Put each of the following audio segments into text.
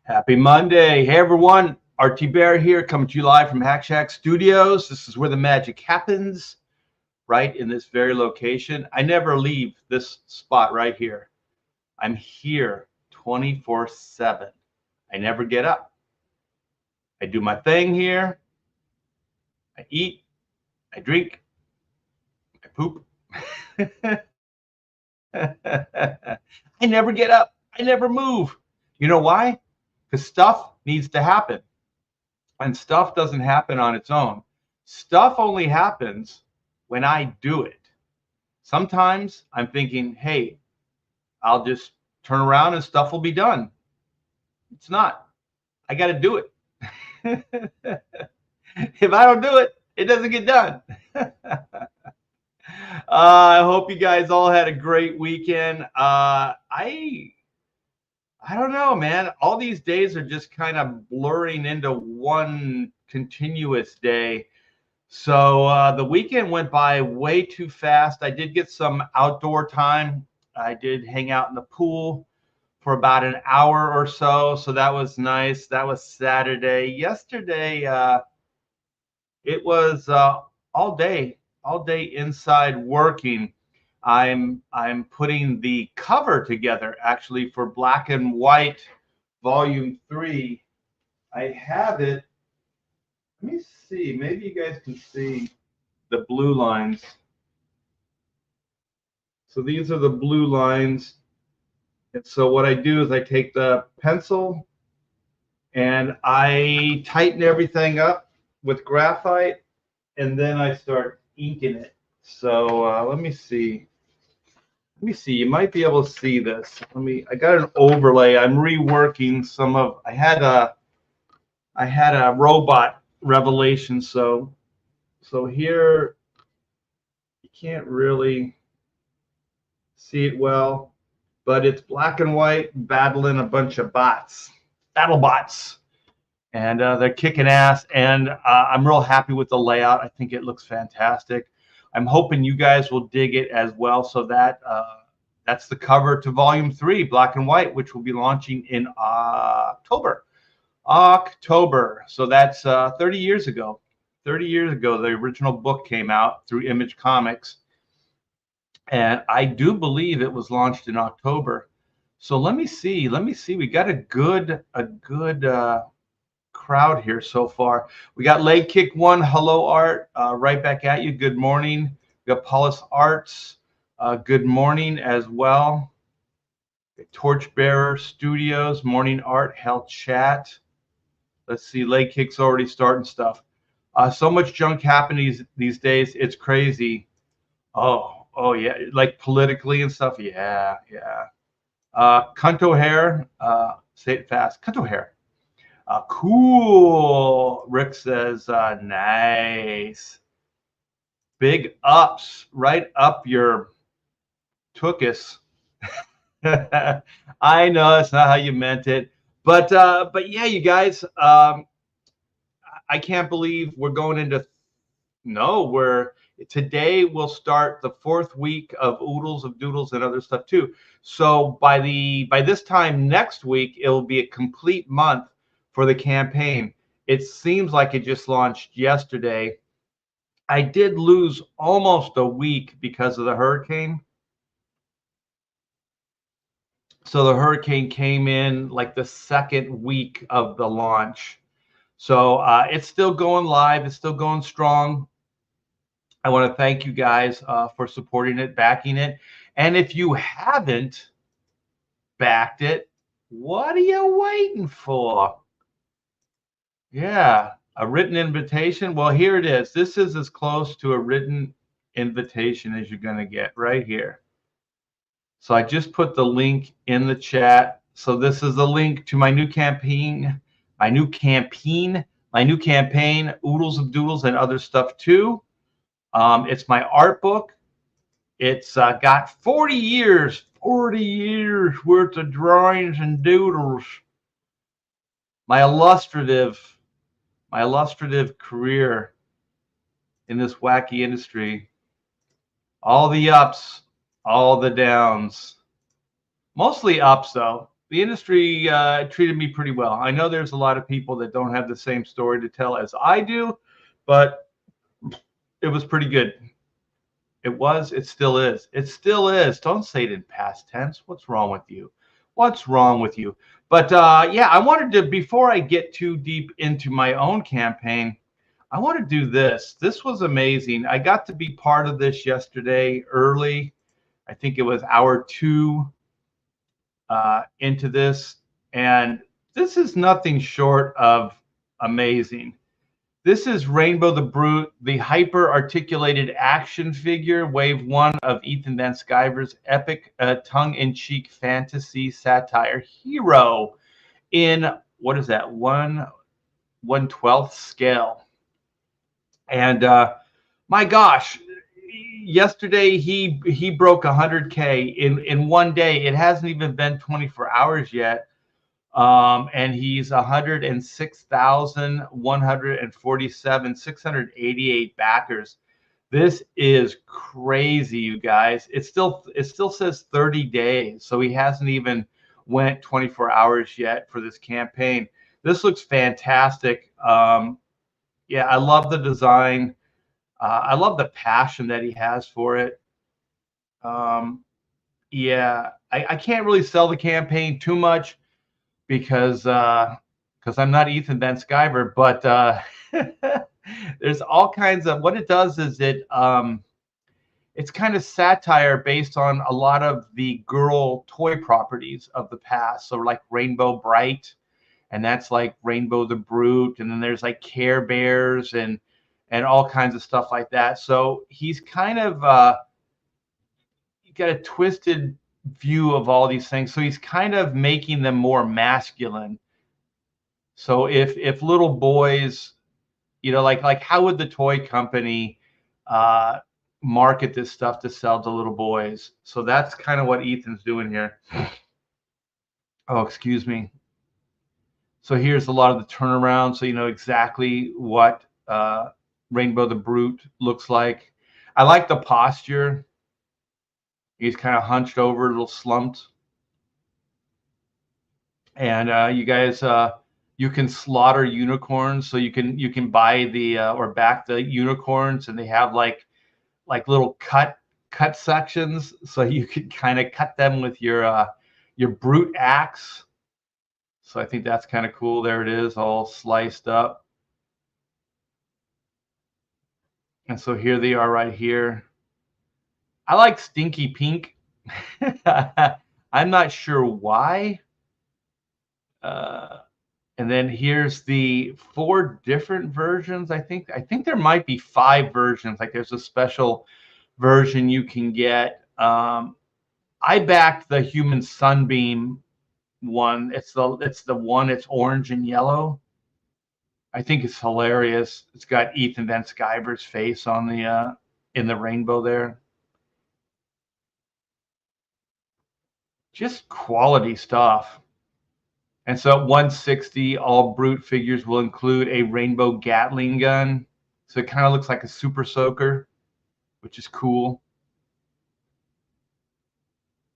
Happy Monday. Hey, everyone. RT Bear here, coming to you live from Hack Shack Studios. This is where the magic happens, right in this very location. I never leave this spot right here. I'm here 24/7. I never get up. I do my thing here. I eat. I drink. I poop. I never get up. I never move. You know why? Because stuff needs to happen. And stuff doesn't happen on its own. Stuff only happens when I do it. Sometimes I'm thinking, hey, I'll just turn around and stuff will be done. It's not. I got to do it. If I don't do it, it doesn't get done. I hope you guys all had a great weekend. I don't know, man. All these days are just kind of blurring into one continuous day. So the weekend went by way too fast. I did get some outdoor time. I did hang out in the pool for about an hour or so. So that was nice. That was Saturday. Yesterday, it was all day inside working. I'm putting the cover together actually for Black and White Volume 3. I have it. Let me see. Maybe you guys can see the blue lines. So these are the blue lines. And so what I do is I take the pencil and I tighten everything up with graphite, and then I start inking it. So let me see. You might be able to see this. I got an overlay. I'm reworking some of. I had a robot revelation. So here you can't really see it well, but it's black and white battling a bunch of battle bots, and they're kicking ass. And I'm real happy with the layout. I think it looks fantastic. I'm hoping you guys will dig it as well. So that's the cover to Volume 3, Black and White, which will be launching in October. So that's 30 years ago. 30 years ago, the original book came out through Image Comics. And I do believe it was launched in October. So let me see. We got a good crowd here so far. We got Leg Kick 1, hello Art, right back at you. Good morning. We got Paulus Arts, good morning as well. Torchbearer Studios, morning Art, hell chat. Let's see, Leg Kick's already starting stuff. So much junk happening these days. It's crazy. Oh yeah, like politically and stuff. Yeah. Cunto hair. Say it fast. Cunto hair. Cool. Rick says, nice. Big ups, right up your tookus. I know that's not how you meant it, but yeah, you guys, I can't believe we're going into. Today we'll start the 4th week of Oodles of Doodles and other stuff too. So by this time next week, it'll be a complete month for the campaign. It seems like it just launched yesterday. I did lose almost a week because of the hurricane. So the hurricane came in like the 2nd week of the launch. So it's still going live. It's still going strong. I want to thank you guys for supporting it, backing it. And if you haven't backed it, what are you waiting for? Yeah, a written invitation. Well, here it is. This is as close to a written invitation as you're going to get right here. So I just put the link in the chat. So this is a link to my new campaign, Oodles of Doodles and other stuff too. It's my art book. It's got 40 years worth of drawings and doodles. My illustrative career in this wacky industry. All the ups, all the downs. Mostly ups though, industry treated me pretty well. I know there's a lot of people that don't have the same story to tell as I do, but it was pretty good. It was, it still is. It still is. Don't say it in past tense. What's wrong with you? What's wrong with you? But yeah, I wanted to, before I get too deep into my own campaign, I want to do this. This was amazing. I got to be part of this yesterday early. I think it was hour 2 into this. And this is nothing short of amazing. This is Rainbow the Brute, the hyper-articulated action figure, wave 1 of Ethan Van Sciver's epic tongue-in-cheek fantasy satire hero in, what is that, 1/12 scale. And my gosh, yesterday he broke 100K in one day. It hasn't even been 24 hours yet. And he's 106,147, 688 backers. This is crazy, you guys. It still says 30 days, so he hasn't even went 24 hours yet for this campaign. This looks fantastic. Yeah, I love the design. I love the passion that he has for it. Yeah, I can't really sell the campaign too much because I'm not Ethan Van Sciver, but there's all kinds of, what it does is it's kind of satire based on a lot of the girl toy properties of the past. So like Rainbow Bright, and that's like Rainbow the Brute, and then there's like Care Bears and all kinds of stuff like that. So he's kind of got a twisted view of all these things. So he's kind of making them more masculine. So if little boys, like how would the toy company market this stuff to sell to little boys? So that's kind of what Ethan's doing here. Oh, excuse me. So here's a lot of the turnaround, so you know exactly what Rainbow the Brute looks like. I like the posture. He's kind of hunched over, a little slumped. And you guys, you can slaughter unicorns, so you can buy the or back the unicorns, and they have like little cut sections, so you could kind of cut them with your brute axe. So I think that's kind of cool. There it is, all sliced up. And so here they are right here. I like Stinky Pink. I'm not sure why. And then here's the 4 different versions. I think there might be 5 versions. Like there's a special version you can get. I backed the Human Sunbeam one. It's the one. It's orange and yellow. I think it's hilarious. It's got Ethan Van Sciver's face on the in the rainbow there. Just quality stuff. And so at 160, all brute figures will include a rainbow Gatling gun. So it kind of looks like a super soaker, which is cool.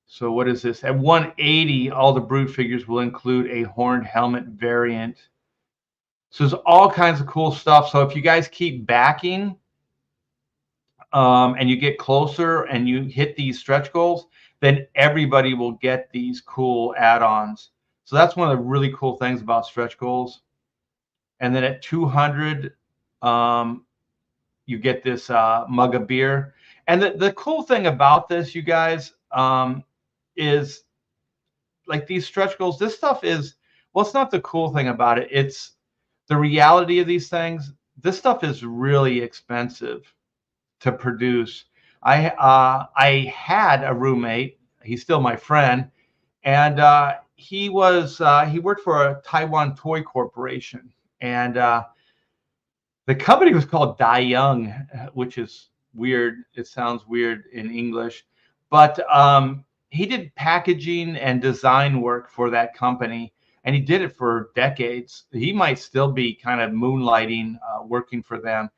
So what is this? At 180, all the brute figures will include a horned helmet variant. So there's all kinds of cool stuff. So if you guys keep backing and you get closer and you hit these stretch goals, then everybody will get these cool add-ons. So that's one of the really cool things about stretch goals. And then at 200, you get this mug of beer. And the cool thing about this, you guys, is like these stretch goals. This stuff is, well, it's not the cool thing about it. It's the reality of these things. This stuff is really expensive to produce. I had a roommate. He's still my friend, and he worked for a Taiwan toy corporation, and the company was called Dai Young, which is weird. It sounds weird in English, but he did packaging and design work for that company, and he did it for decades. He might still be kind of moonlighting, working for them.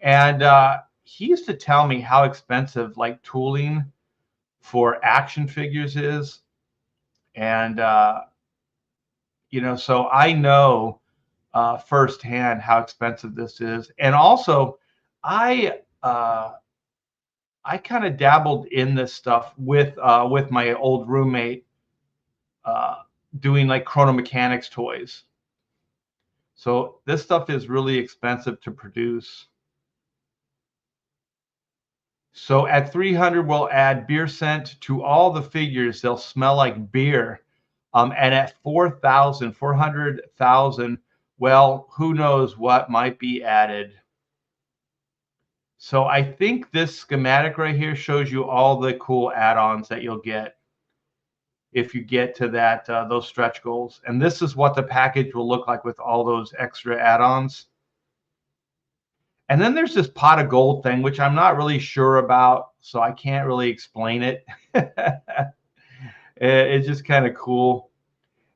And he used to tell me how expensive like tooling for action figures is. And So I know firsthand how expensive this is. And also, I uh, I kind of dabbled in this stuff with my old roommate, uh, doing like chrono mechanics toys. So this stuff is really expensive to produce. So at 300, we'll add beer scent to all the figures. They'll smell like beer. And at 4,000, 400,000, well, who knows what might be added. So I think this schematic right here shows you all the cool add-ons that you'll get if you get to that those stretch goals. And this is what the package will look like with all those extra add-ons. And then there's this pot of gold thing, which I'm not really sure about, so I can't really explain it. It's just kind of cool.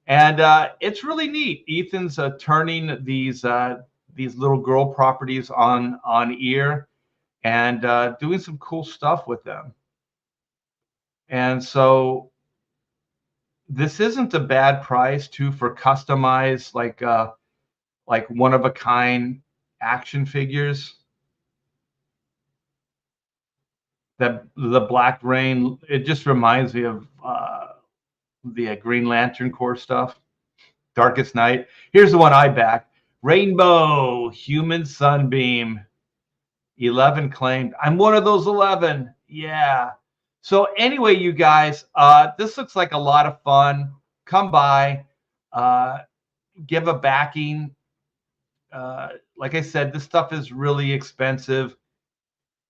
And it's really neat. Ethan's turning these little girl properties on ear and doing some cool stuff with them. And so this isn't a bad price too for customized like one of a kind action figures. That the Black Rain, it just reminds me of the Green Lantern Corps stuff. Darkest Night. Here's the one I backed. Rainbow Human Sunbeam. 11 claimed. I'm one of those 11. Yeah. So anyway, you guys, this looks like a lot of fun. Come by, give a backing. Like I said, this stuff is really expensive.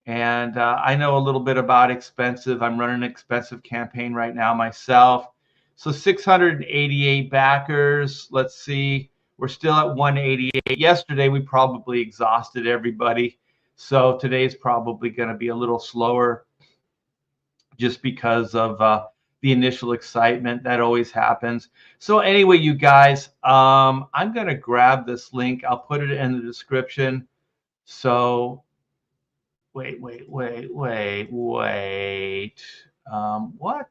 And I know a little bit about expensive. I'm running an expensive campaign right now myself. So 688 backers. Let's see. We're still at 188. Yesterday, we probably exhausted everybody. So today's probably going to be a little slower just because of the initial excitement that always happens. So anyway, you guys, I'm going to grab this link. I'll put it in the description. So wait. What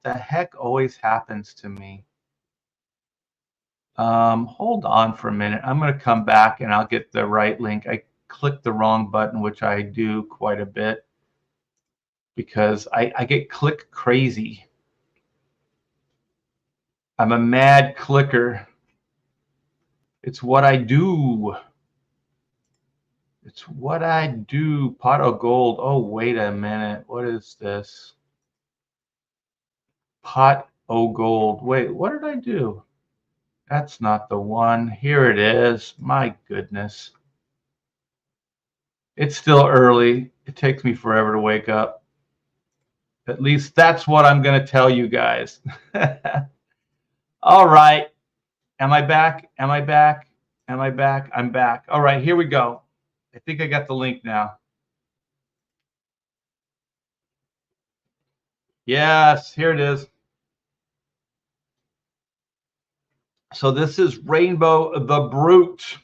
the heck always happens to me? Hold on for a minute. I'm going to come back and I'll get the right link. I clicked the wrong button, which I do quite a bit because I get click crazy. I'm a mad clicker. It's what I do. It's what I do. Pot of gold. Oh, wait a minute. What is this? Pot of gold. Wait, what did I do? That's not the one. Here it is. My goodness. It's still early. It takes me forever to wake up. At least that's what I'm going to tell you guys. All right. Am I back? Am I back? Am I back? I'm back. All right, here we go. I think I got the link now. Yes, here it is. So this is Rainbow the Brute.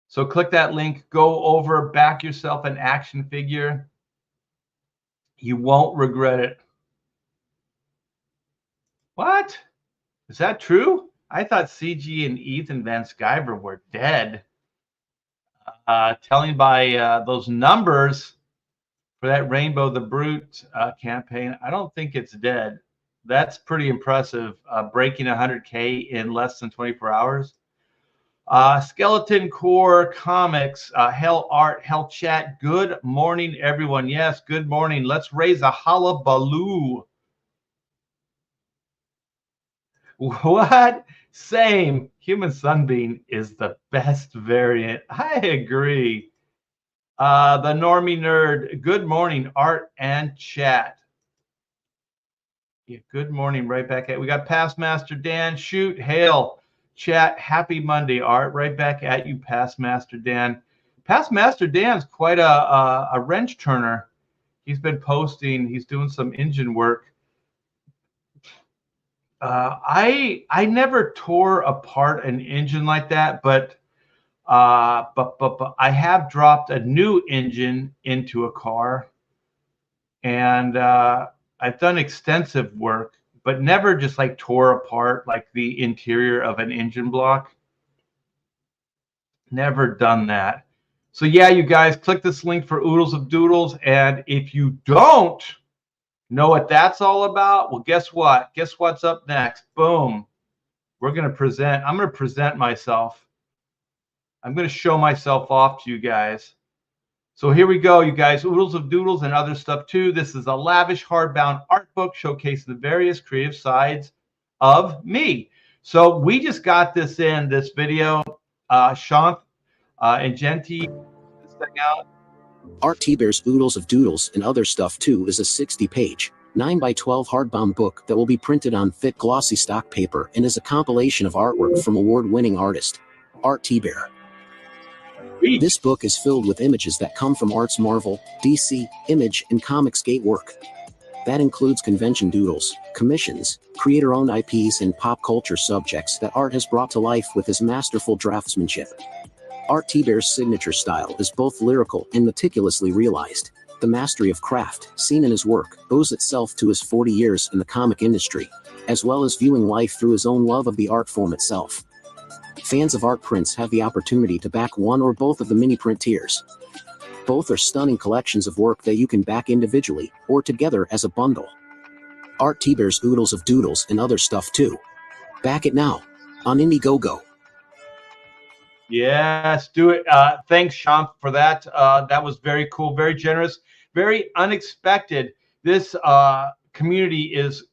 So click that link, go over, back yourself an action figure. You won't regret it. What? Is that true? I thought CG and Ethan Van Sciver were dead. Telling by those numbers for that Rainbow the Brute campaign, I don't think it's dead. That's pretty impressive, breaking 100K in less than 24 hours. Skeleton Core Comics, Hell Art, Hell Chat. Good morning, everyone. Yes, good morning. Let's raise a hullaballoo. What? Same. Human Sunbeam is the best variant. I agree. The Normie Nerd. Good morning, Art and Chat. Yeah, good morning. Right back at. We got Past Master Dan. Shoot, hail. Chat, happy Monday, Art. Right back at you, Past Master Dan. Past Master Dan's quite a wrench turner. He's been posting. He's doing some engine work. I never tore apart an engine like that, but I have dropped a new engine into a car, and I've done extensive work but never just like tore apart like the interior of an engine block. Never done that. So yeah, you guys, click this link for Oodles of Doodles. And if you don't know what that's all about, well, guess what? Guess what's up next? Boom. I'm going to present myself. I'm going to show myself off to you guys. So here we go, you guys. Oodles of Doodles and other stuff too. This is a lavish hardbound art book showcasing the various creative sides of me. So we just got this video. Sean and Genti, this thing out. Art T-Bear's Oodles of Doodles and Other Stuff Too is a 60-page, 9x12 hardbound book that will be printed on thick glossy stock paper and is a compilation of artwork from award-winning artist Art T-Bear. This book is filled with images that come from Art's Marvel, DC, Image, and Comicsgate work. That includes convention doodles, commissions, creator-owned IPs, and pop culture subjects that Art has brought to life with his masterful draftsmanship. Art T-Bear's signature style is both lyrical and meticulously realized. The mastery of craft, seen in his work, owes itself to his 40 years in the comic industry, as well as viewing life through his own love of the art form itself. Fans of art prints have the opportunity to back one or both of the mini print tiers. Both are stunning collections of work that you can back individually or together as a bundle. Art T-Bear's Oodles of Doodles and Other Stuff Too. Back it now on Indiegogo. Yes, do it. Thanks, Sean, for that. That was very cool, very generous, very unexpected. This community is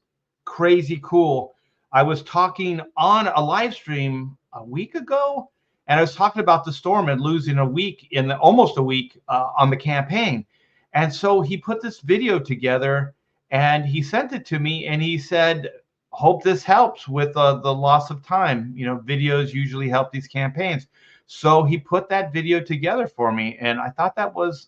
crazy cool. I was talking on a live stream a week ago, and I was talking about the storm and losing almost a week on the campaign. And so he put this video together and he sent it to me, and he said, hope this helps with the loss of time. You know, videos usually help these campaigns. So he put that video together for me, and I thought that was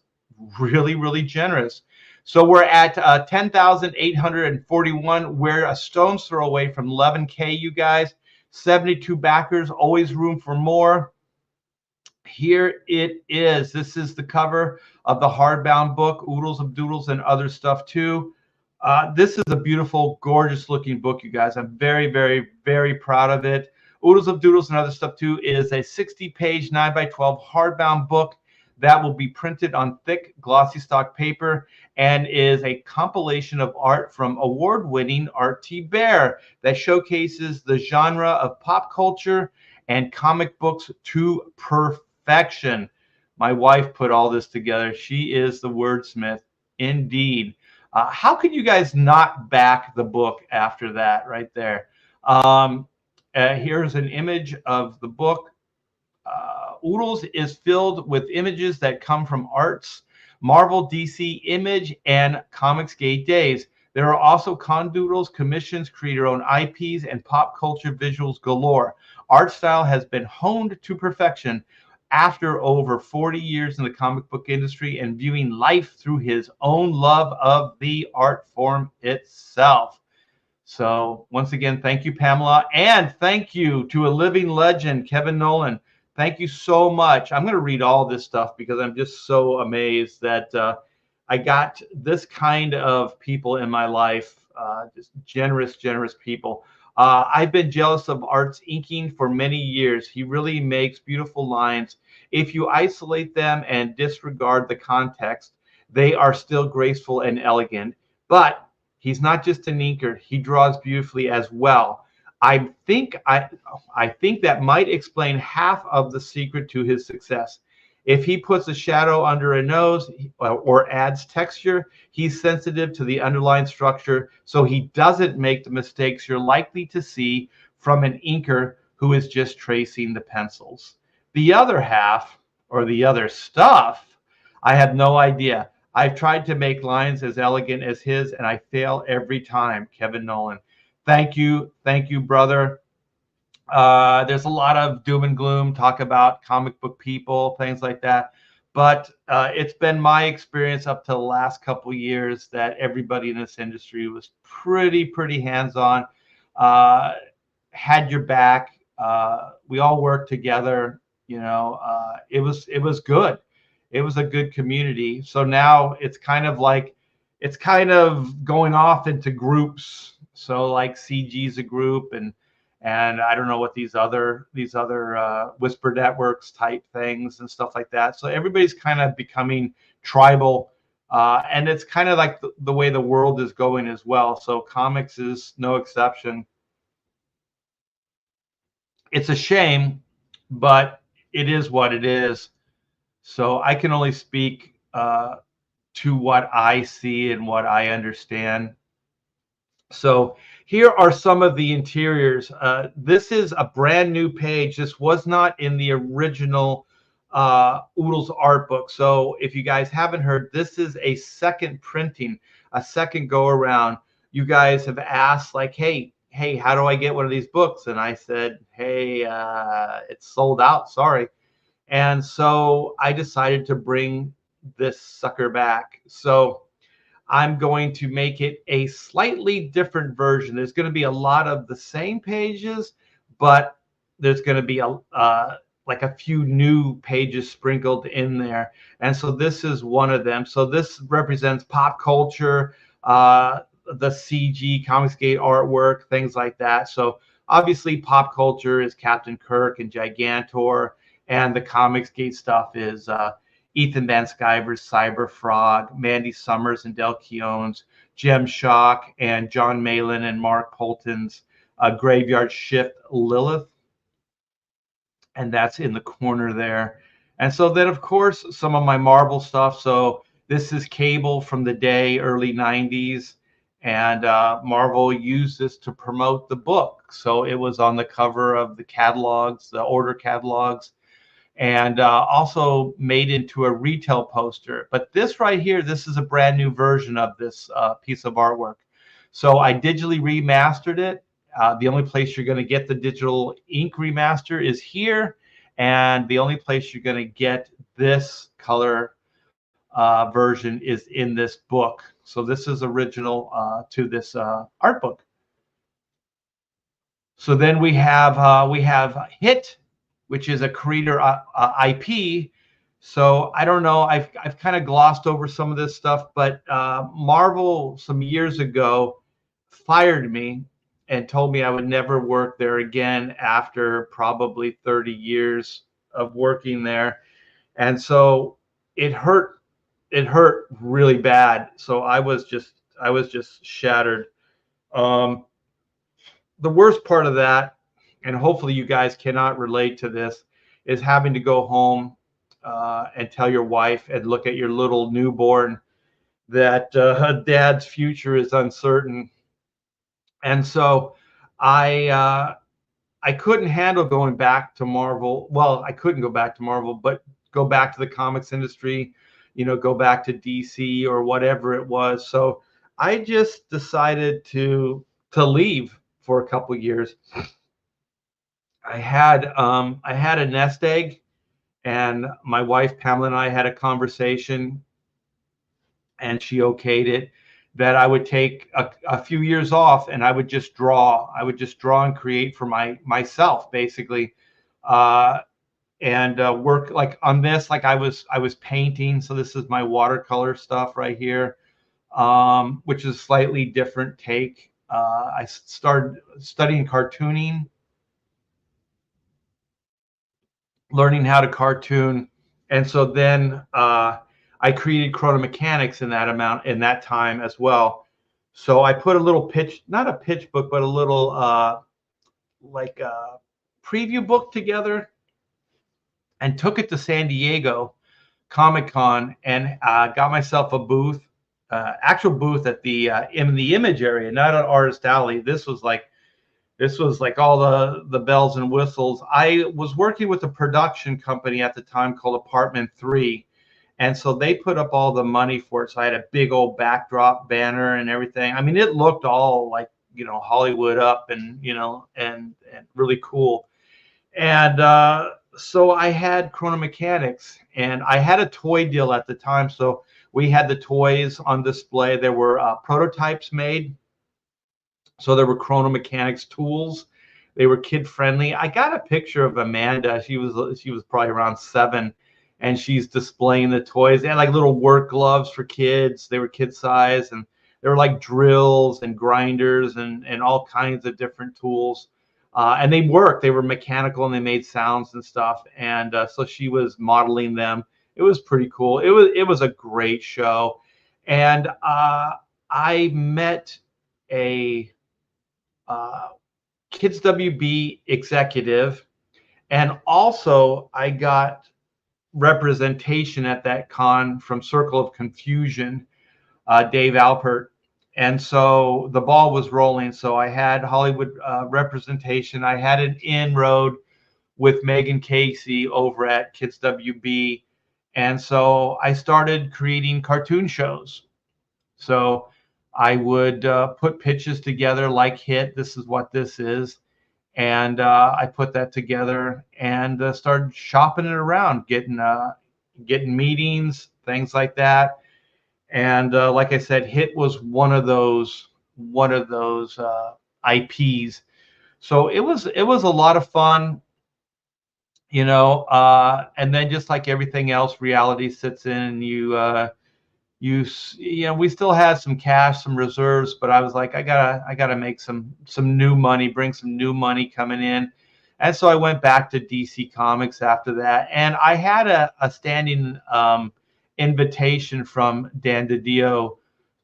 really, really generous. So we're at 10,841. We're a stone's throw away from 11K, you guys. 72 backers, always room for more. Here it is. This is the cover of the hardbound book, Oodles of Doodles and Other Stuff Too. This is a beautiful, gorgeous looking book, you guys. I'm very, very, very proud of it. Oodles of Doodles and Other Stuff Too is a 60-page 9x12 hardbound book that will be printed on thick glossy stock paper and is a compilation of art from award-winning Art T-Bear that showcases the genre of pop culture and comic books to perfection. My wife put all this together. She is the wordsmith indeed. How could you guys not back the book after that right there? Here's an image of the book. Oodles is filled with images that come from Art's Marvel, DC, Image, and Comicsgate days. There are also condoodles, commissions, creator-owned IPs, and pop culture visuals galore. Art style has been honed to perfection after over 40 years in the comic book industry and viewing life through his own love of the art form itself. So once again, thank you, Pamela. And thank you to a living legend, Kevin Nolan. Thank you so much. I'm going to read all this stuff because I'm just so amazed that I got this kind of people in my life, just generous, generous people. I've been jealous of Art's inking for many years. He really makes beautiful lines. If you isolate them and disregard the context, they are still graceful and elegant. But he's not just an inker. He draws beautifully as well. I think that might explain half of the secret to his success. If he puts a shadow under a nose or adds texture, he's sensitive to the underlying structure, so he doesn't make the mistakes you're likely to see from an inker who is just tracing the pencils. The other half, or the other stuff, I have no idea. I've tried to make lines as elegant as his, and I fail every time. Kevin Nolan. Thank you, brother. There's a lot of doom and gloom, talk about comic book people, things like that. But it's been my experience up to the last couple of years that everybody in this industry was pretty hands-on, had your back. We all worked together. You know, it was good. It was a good community. So now it's kind of going off into groups. So like CG's a group, and I don't know what these other whisper networks type things and stuff like that. So everybody's kind of becoming tribal, and it's kind of like the way the world is going as well. So comics is no exception. It's a shame, but it is what it is. So I can only speak to what I see and what I understand. So here are some of the interiors. This is a brand new page. This was not in the original Oodles art book. So if you guys haven't heard, this is a second printing, a second go around. You guys have asked like, hey, how do I get one of these books? And I said, hey, it's sold out. Sorry. And so I decided to bring this sucker back. So I'm going to make it a slightly different version. There's going to be a lot of the same pages, but there's going to be like a few new pages sprinkled in there. And so this is one of them. So this represents pop culture, the CG, Comicsgate artwork, things like that. So obviously pop culture is Captain Kirk and Gigantor, and the Comicsgate stuff is Ethan Van Sciver's Cyber Frog, Mandy Summers and Del Keown's Gem Shock, and John Malin and Mark Polton's Graveyard Shift Lilith. And that's in the corner there. And so then, of course, some of my Marvel stuff. So this is Cable from the day, early 90s. And Marvel used this to promote the book. So it was on the cover of the catalogs, the order catalogs, and also made into a retail poster. But this right here, this is a brand new version of this piece of artwork. So I digitally remastered it. The only place you're going to get the digital ink remaster is here. And the only place you're going to get this color version is in this book. So this is original to this art book. So then we have Hit, which is a creator IP. So I don't know. I've kind of glossed over some of this stuff, but Marvel some years ago fired me and told me I would never work there again after probably 30 years of working there. And so it hurt. It hurt really bad. So I was just shattered. The worst part of that, and hopefully you guys cannot relate to this, is having to go home and tell your wife and look at your little newborn that dad's future is uncertain. And so I couldn't handle going back to Marvel. Well, I couldn't go back to Marvel, but go back to the comics industry, go back to DC or whatever it was. So I just decided to leave for a couple of years. I had a nest egg, and my wife Pamela and I had a conversation, and she okayed it that I would take a few years off, and I would just draw. I would just draw and create for myself, basically, and work like on this. Like I was painting. So this is my watercolor stuff right here, which is a slightly different take. I started studying cartooning, learning how to cartoon, and so then I created Chrono Mechanics in that time as well. So I put a little pitch, not a pitch book, but a little like a preview book together, and took it to San Diego Comic-Con and got myself a booth, actual booth at the in the Image area, not at Artist Alley. This was like all the bells and whistles. I was working with a production company at the time called Apartment 3. And so they put up all the money for it. So I had a big old backdrop banner and everything. I mean, it looked all like, Hollywood up and, and really cool. And so I had Chrono Mechanics, and I had a toy deal at the time. So we had the toys on display. There were prototypes made. So there were Chrono Mechanics tools. They were kid friendly. I got a picture of Amanda. She was probably around 7, and she's displaying the toys. They had like little work gloves for kids. They were kid size, and They were like drills and grinders and all kinds of different tools. And they worked. They were mechanical and they made sounds and stuff. And so she was modeling them. It was pretty cool. It was a great show. And I met a Kids WB executive, and also I got representation at that con from Circle of Confusion, Dave Alpert. And so the ball was rolling. So I had Hollywood representation. I had an inroad with Megan Casey over at Kids WB. And so I started creating cartoon shows. So I would put pitches together like Hit, this is what this is. And I put that together and started shopping it around, getting meetings, things like that. And like I said, Hit was one of those IPs. So it was a lot of fun, and then just like everything else, reality sits in, and we still had some cash, some reserves, but I was like, I gotta make some new money, bring some new money coming in. And so I went back to DC Comics after that, and I had a standing invitation from Dan DiDio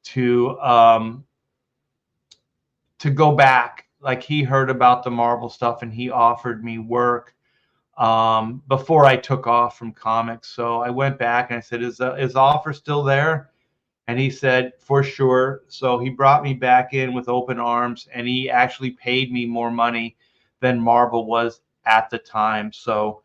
to go back. Like, he heard about the Marvel stuff and he offered me work before I took off from comics. So I went back and I said, is the offer still there? And he said, for sure. So he brought me back in with open arms, and he actually paid me more money than Marvel was at the time. So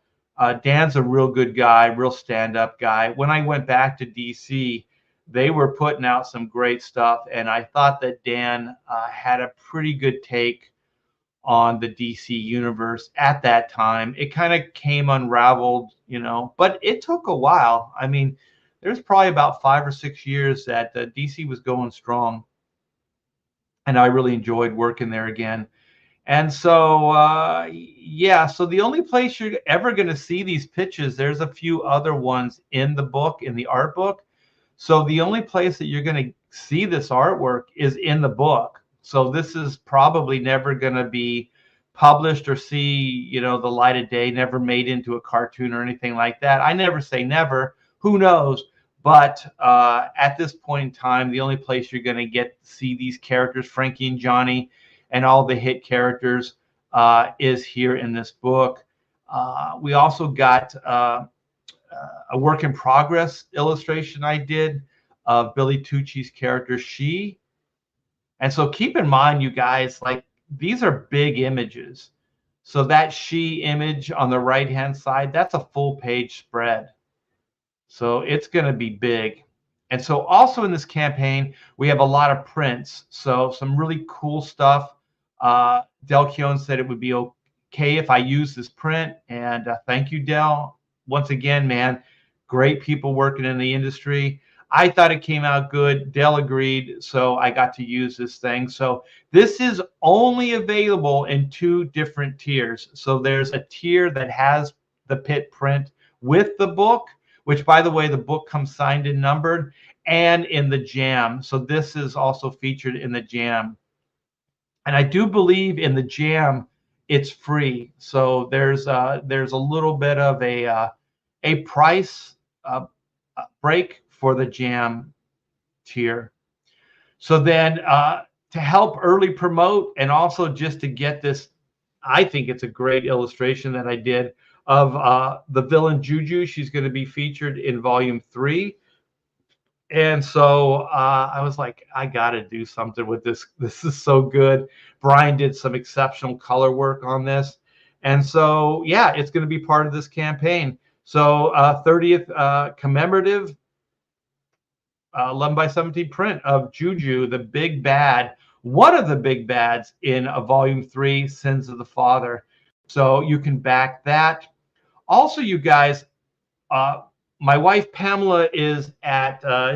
Dan's a real good guy, real stand-up guy. When I went back to DC, they were putting out some great stuff, and I thought that Dan had a pretty good take on the DC universe at that time. It kind of came unraveled, but it took a while. I mean, there's probably about 5 or 6 years that DC was going strong, and I really enjoyed working there again. And so, yeah, so the only place you're ever going to see these pitches, there's a few other ones in the book, in the art book. So the only place that you're going to see this artwork is in the book. So this is probably never going to be published or see, the light of day, never made into a cartoon or anything like that. I never say never. Who knows? But at this point in time, the only place you're going to get to see these characters, Frankie and Johnny, and all the Hit characters, is here in this book. We also got a work in progress illustration I did of Billy Tucci's character She. And so keep in mind, you guys, like, these are big images. So that She image on the right hand side, that's a full page spread. So it's going to be big. And so also in this campaign, we have a lot of prints. So some really cool stuff. Del Keown said it would be okay if I use this print. And thank you, Del. Once again, man, great people working in the industry. I thought it came out good. Del agreed. So I got to use this thing. So this is only available in 2 different tiers. So there's a tier that has the pit print with the book, which, by the way, the book comes signed and numbered, and in the jam. So this is also featured in the jam. And I do believe in the jam, it's free. So there's a little bit of a price break for the jam tier. So then to help early promote, and also just to get this, I think it's a great illustration that I did of the villain Juju. She's going to be featured in volume 3. And so I was like, I got to do something with this. This is so good. Brian did some exceptional color work on this. And so, yeah, it's going to be part of this campaign. So 30th commemorative 11 by 17 print of Juju, the big bad, one of the big bads in volume 3, Sins of the Father. So you can back that. Also, you guys, my wife Pamela is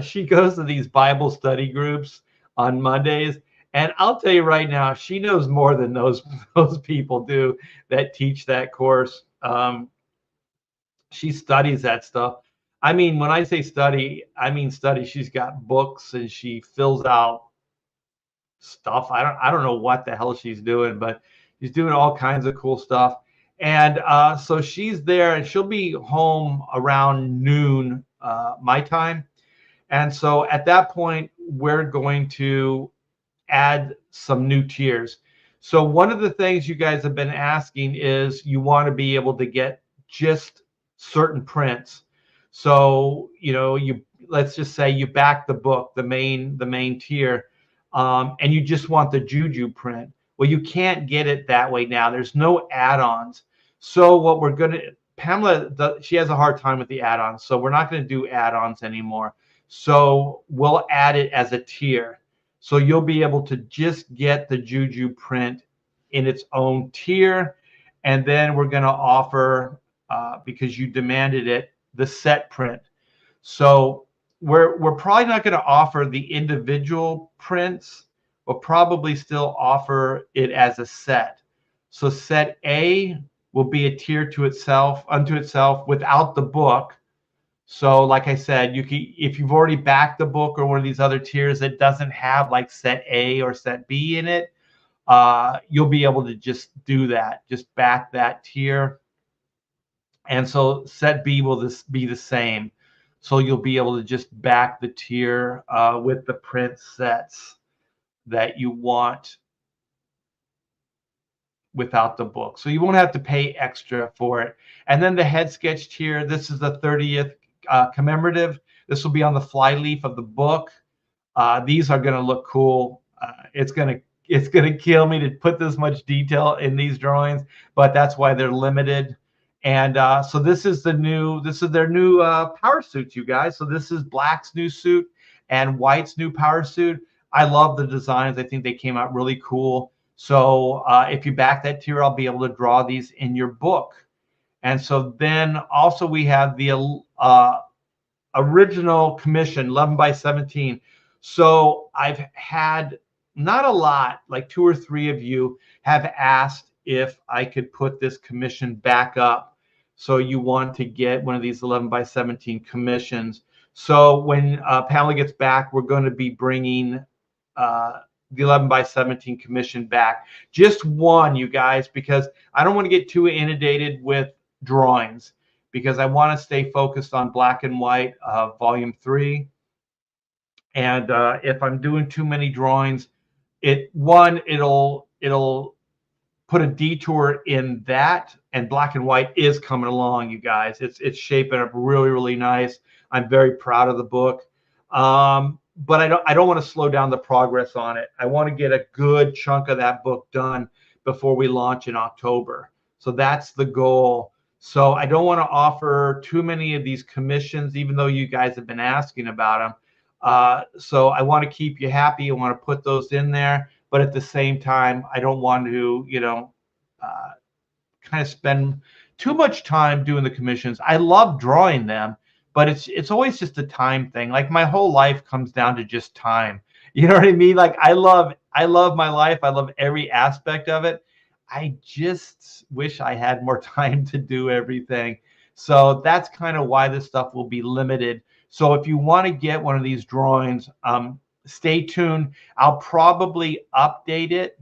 she goes to these Bible study groups on Mondays, and I'll tell you right now, she knows more than those people do that teach that course. She studies that stuff. I mean, when I say study, I mean study. She's got books and she fills out stuff. I don't know what the hell she's doing, but she's doing all kinds of cool stuff. And so she's there, and she'll be home around noon my time. And so at that point, we're going to add some new tiers. So one of the things you guys have been asking is you want to be able to get just certain prints. So, you know, you let's just say you back the book, the main tier, and you just want the Juju print. Well, you can't get it that way now. There's no add-ons. So what we're gonna Pamela, she has a hard time with the add-ons, so we're not going to do add-ons anymore. So we'll add it as a tier. So you'll be able to just get the Juju print in its own tier. And then we're going to offer, because you demanded it, the set print. So we're probably not going to offer the individual prints. We'll probably still offer it as a set. So set A will be a tier to itself, unto itself, without the book. So like I said, you can, if you've already backed the book or one of these other tiers that doesn't have like set A or set B in it, you'll be able to just do that, just back that tier. And so set B will be the same. So you'll be able to just back the tier with the print sets that you want without the book. So you won't have to pay extra for it. And then the head sketch tier, this is the 30th commemorative. This will be on the flyleaf of the book. These are going to look cool. It's going to kill me to put this much detail in these drawings, but that's why they're limited. And so this is their new power suits, you guys. So this is Black's new suit and White's new power suit. I love the designs. I think they came out really cool. So if you back that tier, I'll be able to draw these in your book. And so then also we have the original commission, 11 by 17. So I've had not a lot, like 2 or 3 of you have asked if I could put this commission back up. So you want to get one of these 11 by 17 commissions. So when Pamela gets back, we're going to be bringing the 11 by 17 commission back. Just one, you guys, because I don't want to get too inundated with drawings, because I want to stay focused on Black and White volume 3. And if I'm doing too many drawings, it'll put a detour in that. And Black and White is coming along, you guys. It's shaping up really, really nice. I'm very proud of the book. But I don't want to slow down the progress on it. I want to get a good chunk of that book done before we launch in October. So that's the goal. So I don't want to offer too many of these commissions, even though you guys have been asking about them. So I want to keep you happy. I want to put those in there, but at the same time, I don't want to, kind of spend too much time doing the commissions. I love drawing them, but it's always just a time thing. Like my whole life comes down to just time. You know what I mean? Like I love my life. I love every aspect of it. I just wish I had more time to do everything. So that's kind of why this stuff will be limited. So if you want to get one of these drawings, stay tuned. I'll probably update it,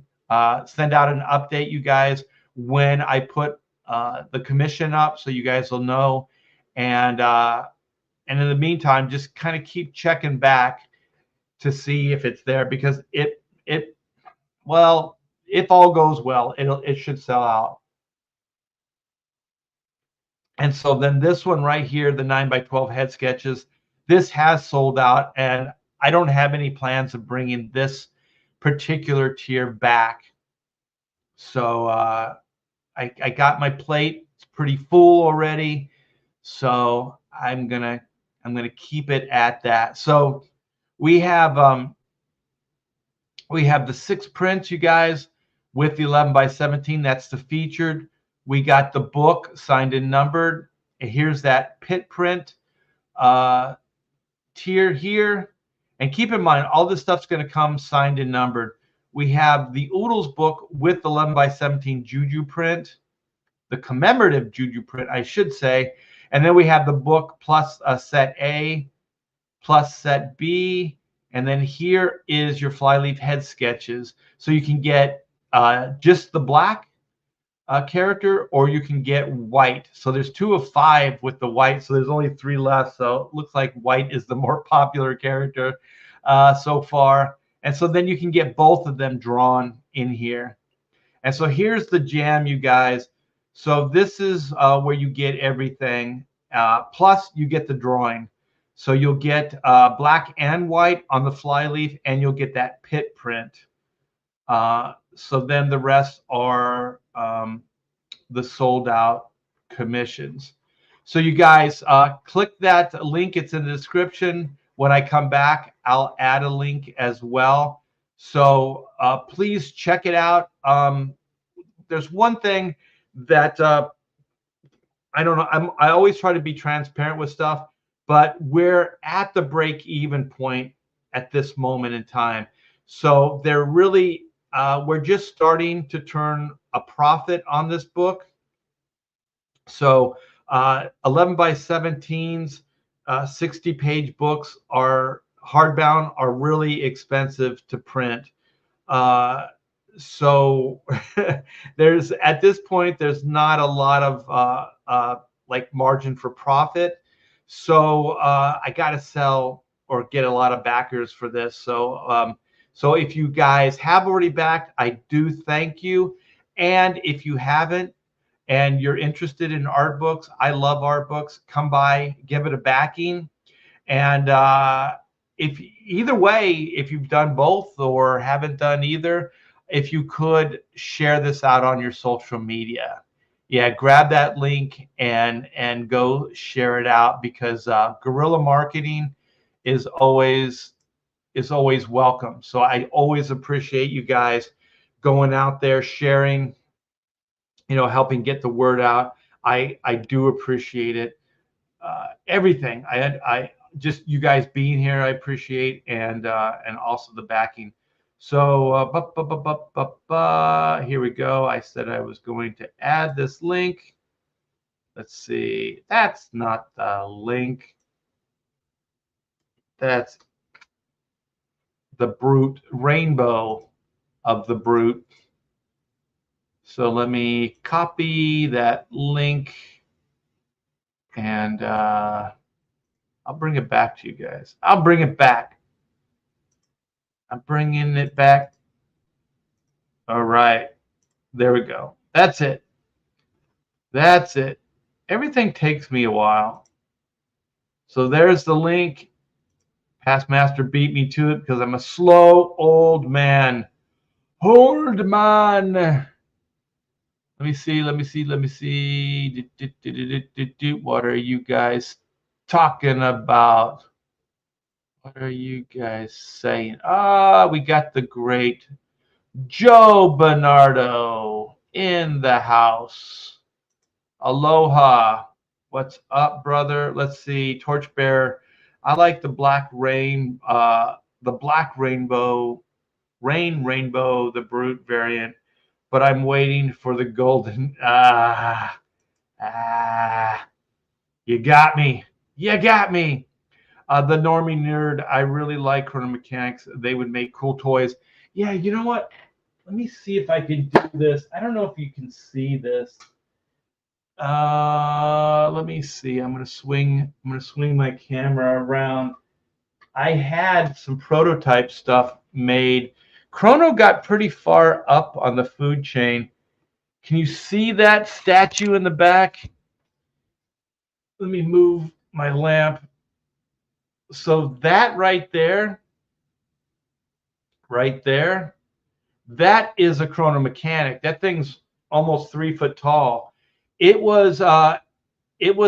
send out an update, you guys, when I put the commission up, so you guys will know. And in the meantime, just kind of keep checking back to see if it's there, because well, if all goes well, it should sell out. And so then this one right here, the 9 by 12 head sketches, this has sold out, and I don't have any plans of bringing this particular tier back. So I got my plate. It's pretty full already. So I'm gonna keep it at that. So we have the 6 prints, you guys, with the 11 by 17. That's the featured. We got the book signed and numbered. And here's that pit print tier here. And keep in mind, all this stuff's going to come signed and numbered. We have the Oodles book with the 11 by 17 Juju print, the commemorative Juju print, I should say. And then we have the book plus a set A, plus set B, And then here is your flyleaf head sketches. So you can get just the black character, or you can get white. So there's 2 of 5 with the white. So there's only 3 left. So it looks like white is the more popular character so far. And so then you can get both of them drawn in here. And so here's the jam, you guys. So this is where you get everything. Plus you get the drawing. So you'll get black and white on the flyleaf, and you'll get that pit print. So then the rest are the sold out commissions. So you guys click that link. It's in the description. When I come back, I'll add a link as well. So please check it out. There's one thing that I don't know. I always try to be transparent with stuff, but we're at the break-even point at this moment in time. So they're really we're just starting to turn a profit on this book. So 11 by 17s, 60-page books are hardbound, are really expensive to print. So there's at this point there's not a lot of like margin for profit. So I got to sell or get a lot of backers for this. So if you guys have already backed, I do thank you. And if you haven't and you're interested in art books, I love art books. Come by, give it a backing. And if either way, if you've done both or haven't done either, if you could share this out on your social media, yeah, grab that link and go share it out, because guerrilla marketing is always welcome. So I always appreciate you guys going out there sharing, helping get the word out. I do appreciate it. Everything. I just you guys being here, I appreciate, and also the backing. So here we go. I said I was going to add this link. Let's see. That's not the link. That's the Brute rainbow of the Brute. So let me copy that link, and I'll bring it back to you guys. I'll bring it back. I'm bringing it back. All right. There we go. That's it. That's it. Everything takes me a while. So there's the link. Past Master beat me to it because I'm a slow old man. Old man. Let me see. What are you guys talking about? What are you guys saying? We got the great Joe Bernardo in the house. Aloha. What's up, brother? Let's see. Torchbearer. I like the black rainbow, the Brute variant, but I'm waiting for the golden. You got me. You got me. The Normie Nerd. I really like Chrono Mechanics. They would make cool toys. Yeah, you know what? Let me see if I can do this. I don't know if you can see this. Let me see. I'm gonna swing my camera around. I had some prototype stuff made. Chrono got pretty far up on the food chain. Can you see that statue in the back? Let me move my lamp. So that right there, that is a Chrono Mechanic. That thing's almost 3 foot tall. It was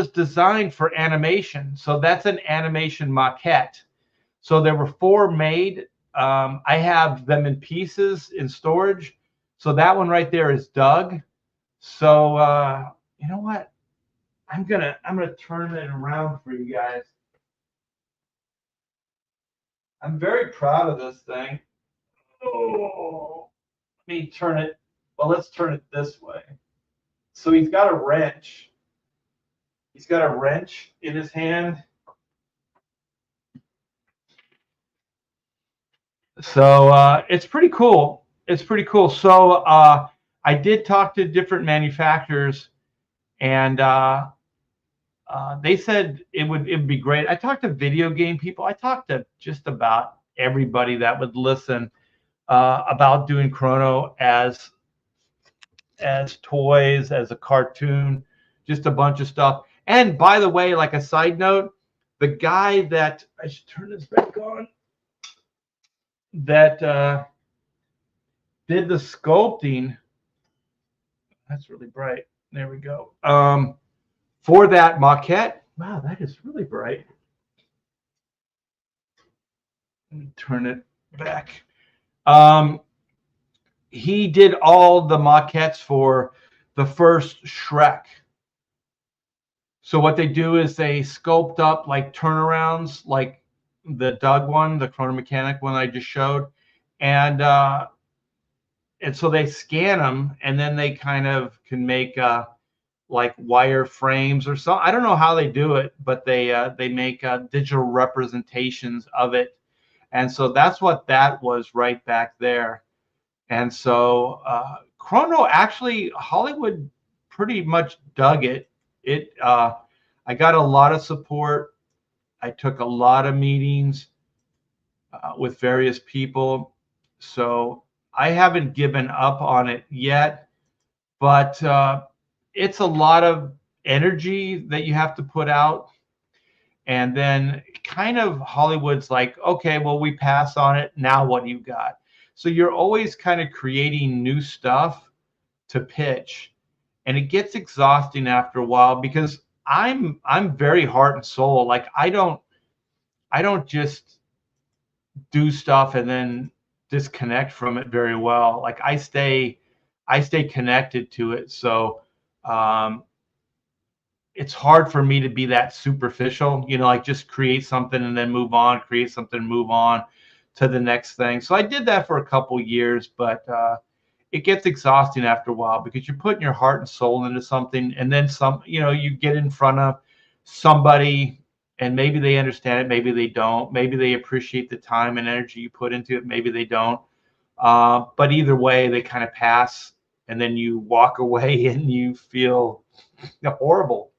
designed for animation. So that's an animation maquette. So there were 4 made. I have them in pieces in storage. So that one right there is Doug. So you know what? I'm gonna turn it around for you guys. I'm very proud of this thing. Oh, let me turn it. Well, let's turn it this way. So he's got a wrench. He's got a wrench in his hand. So it's pretty cool. It's pretty cool. So I did talk to different manufacturers, and they said it would be great. I talked to video game people. I talked to just about everybody that would listen about doing Chrono as toys, as a cartoon, just a bunch of stuff. And by the way, like a side note, the guy that I should turn this back on that did the sculpting. That's really bright. There we go. For that maquette. Wow, that is really bright. Let me turn it back. Um, he did all the maquettes for the first Shrek. So what they do is they sculpt up like turnarounds, like the Doug one, the Chrono Mechanic one I just showed, and so they scan them, and then they kind of can make like wire frames or something. I don't know how they do it, but they make digital representations of it, and so that's what that was right back there. And so Chrono, actually, Hollywood pretty much dug it. It I got a lot of support. I took a lot of meetings with various people. So I haven't given up on it yet, but it's a lot of energy that you have to put out. And then kind of Hollywood's like, okay, well, we pass on it. Now what do you got? So you're always kind of creating new stuff to pitch. And it gets exhausting after a while because I'm very heart and soul. Like I don't just do stuff and then disconnect from it very well. Like I stay connected to it. So um, it's hard for me to be that superficial, like just create something and then move on, create something and move on to the next thing. So I did that for a couple years, but it gets exhausting after a while because you're putting your heart and soul into something, and then you get in front of somebody and maybe they understand it, maybe they don't, maybe they appreciate the time and energy you put into it, maybe they don't. But either way, they kind of pass, and then you walk away and you feel horrible.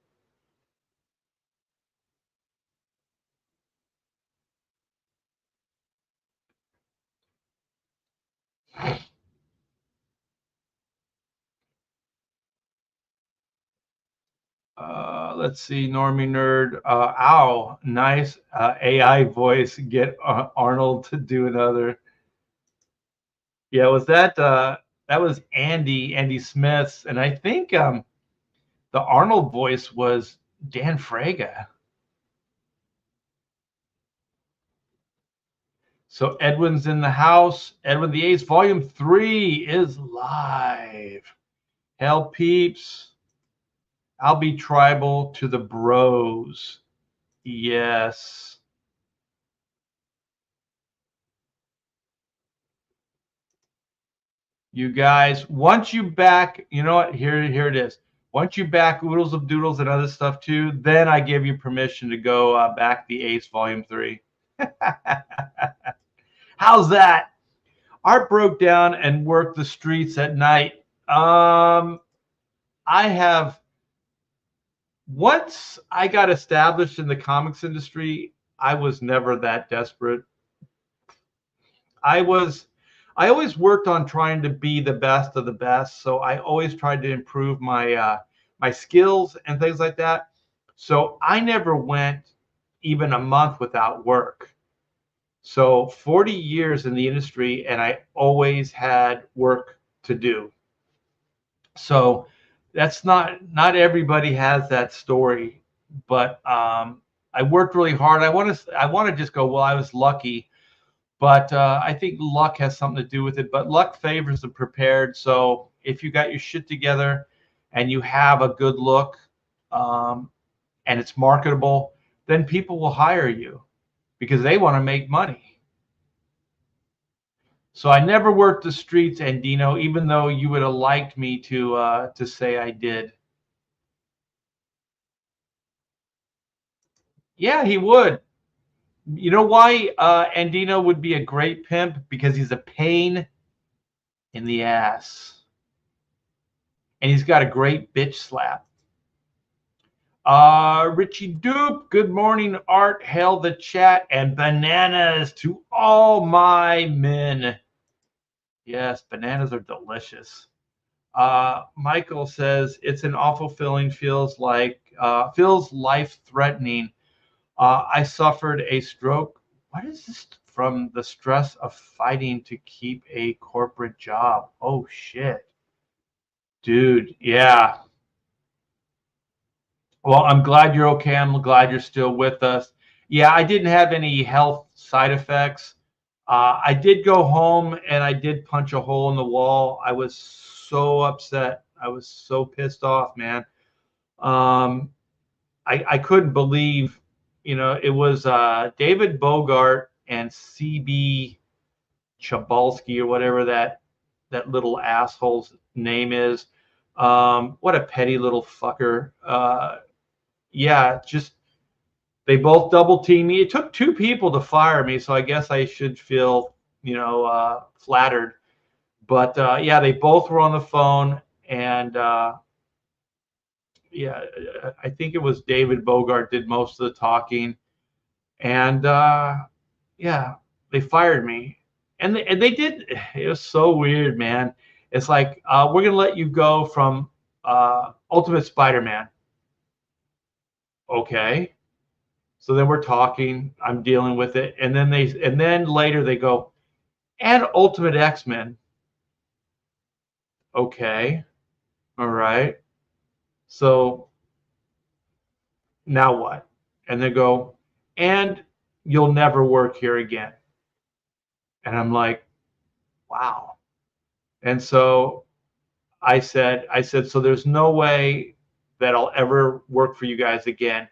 Let's see, Normie Nerd. Ow, nice AI voice. Get Arnold to do another. Yeah, was that was Andy Smith's, and I think the Arnold voice was Dan Fraga. So Edwin's in the house. Edwin the Ace, Volume 3 is live. Hell peeps. I'll be tribal to the bros. Yes. You guys, once you back, you know what? Here it is. Once you back Oodles of Doodles and other stuff too, then I give you permission to go back the Ace Volume 3. How's that? Art broke down and worked the streets at night. I have, once I got established in the comics industry, I was never that desperate. I was I always worked on trying to be the best of the best, so I always tried to improve my skills and things like that. So I never went even a month without work. So 40 years in the industry, and I always had work to do. So that's not everybody has that story, but I worked really hard. I want to just go, well, I was lucky, but I think luck has something to do with it. But luck favors the prepared. So if you got your shit together and you have a good look, um, and it's marketable, then people will hire you because they want to make money. So I never worked the streets, Andino, even though you would have liked me to say I did. Yeah, he would. You know why Andino would be a great pimp? Because he's a pain in the ass. And he's got a great bitch slap. Richie Dupe, good morning, Art. Hail the chat and bananas to all my men. Yes, bananas are delicious. Michael says it's an awful feeling, feels life threatening. I suffered a stroke. What is this? From the stress of fighting to keep a corporate job. Oh shit, dude. Yeah. Well, I'm glad you're okay. I'm glad you're still with us. Yeah, I didn't have any health side effects. I did go home and I did punch a hole in the wall. I was so upset. I was so pissed off, man. Um, I couldn't believe, it was David Bogart and CB Chabalski or whatever that little asshole's name is. What a petty little fucker. Yeah, just they both double teamed me. It took two people to fire me, so I guess I should feel, flattered. But yeah, they both were on the phone, and yeah, I think it was David Bogart did most of the talking, and yeah, they fired me, and they did. It was so weird, man. It's like we're gonna let you go from Ultimate Spider-Man. Okay. So then we're talking. I'm dealing with it, and then later they go, and Ultimate X-Men. Okay. All right. So now what? And they go, and you'll never work here again. And I'm like, wow. And so I said, so there's no way that I'll ever work for you guys again.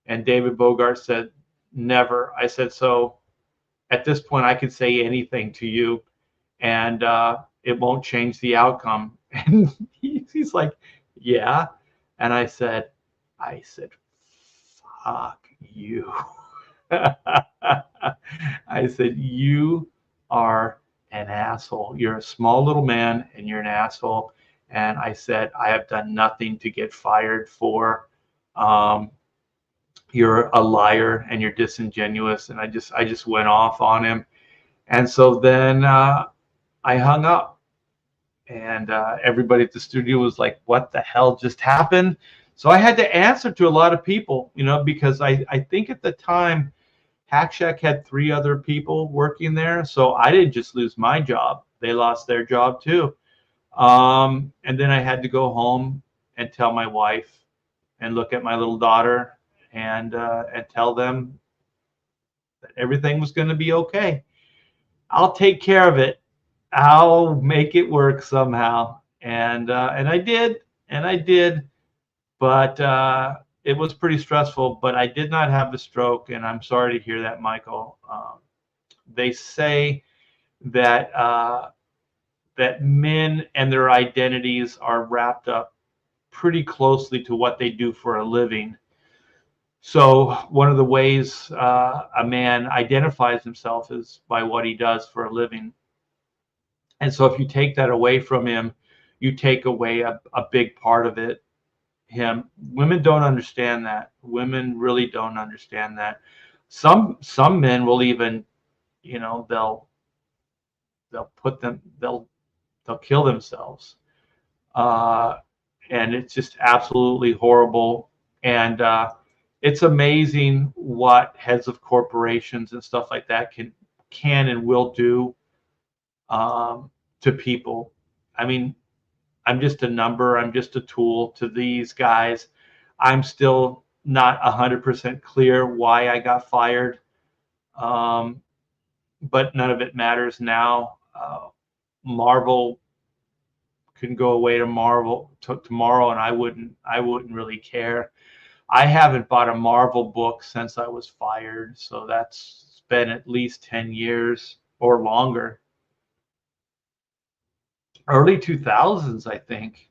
And David Bogart said, never. I said, so at this point, I could say anything to you, and it won't change the outcome. And he's like, yeah. And I said, fuck you. I said, you are an asshole. You're a small little man and you're an asshole. And I said, I have done nothing to get fired for. Um, you're a liar and you're disingenuous. And I just went off on him. And so then I hung up, and everybody at the studio was like, what the hell just happened? So I had to answer to a lot of people, because I think at the time, Hack Shack had 3 other people working there. So I didn't just lose my job. They lost their job too. And then I had to go home and tell my wife and look at my little daughter and tell them that everything was going to be okay. I'll take care of it. I'll make it work somehow. And I did, but it was pretty stressful. But I did not have a stroke, and I'm sorry to hear that, Michael. They say that that men and their identities are wrapped up pretty closely to what they do for a living. So one of the ways a man identifies himself is by what he does for a living. And so if you take that away from him, you take away a big part of it. Him. Women don't understand that. Women really don't understand that. Some men will even, they'll put them they'll kill themselves. Uh, and it's just absolutely horrible. And it's amazing what heads of corporations and stuff like that can and will do to people. I mean, I'm just a number. I'm just a tool to these guys. I'm still not 100% clear why I got fired, but none of it matters now. Marvel can go away to Marvel tomorrow, and I wouldn't really care. I haven't bought a Marvel book since I was fired, so that's been at least 10 years or longer. Early 2000s, I think.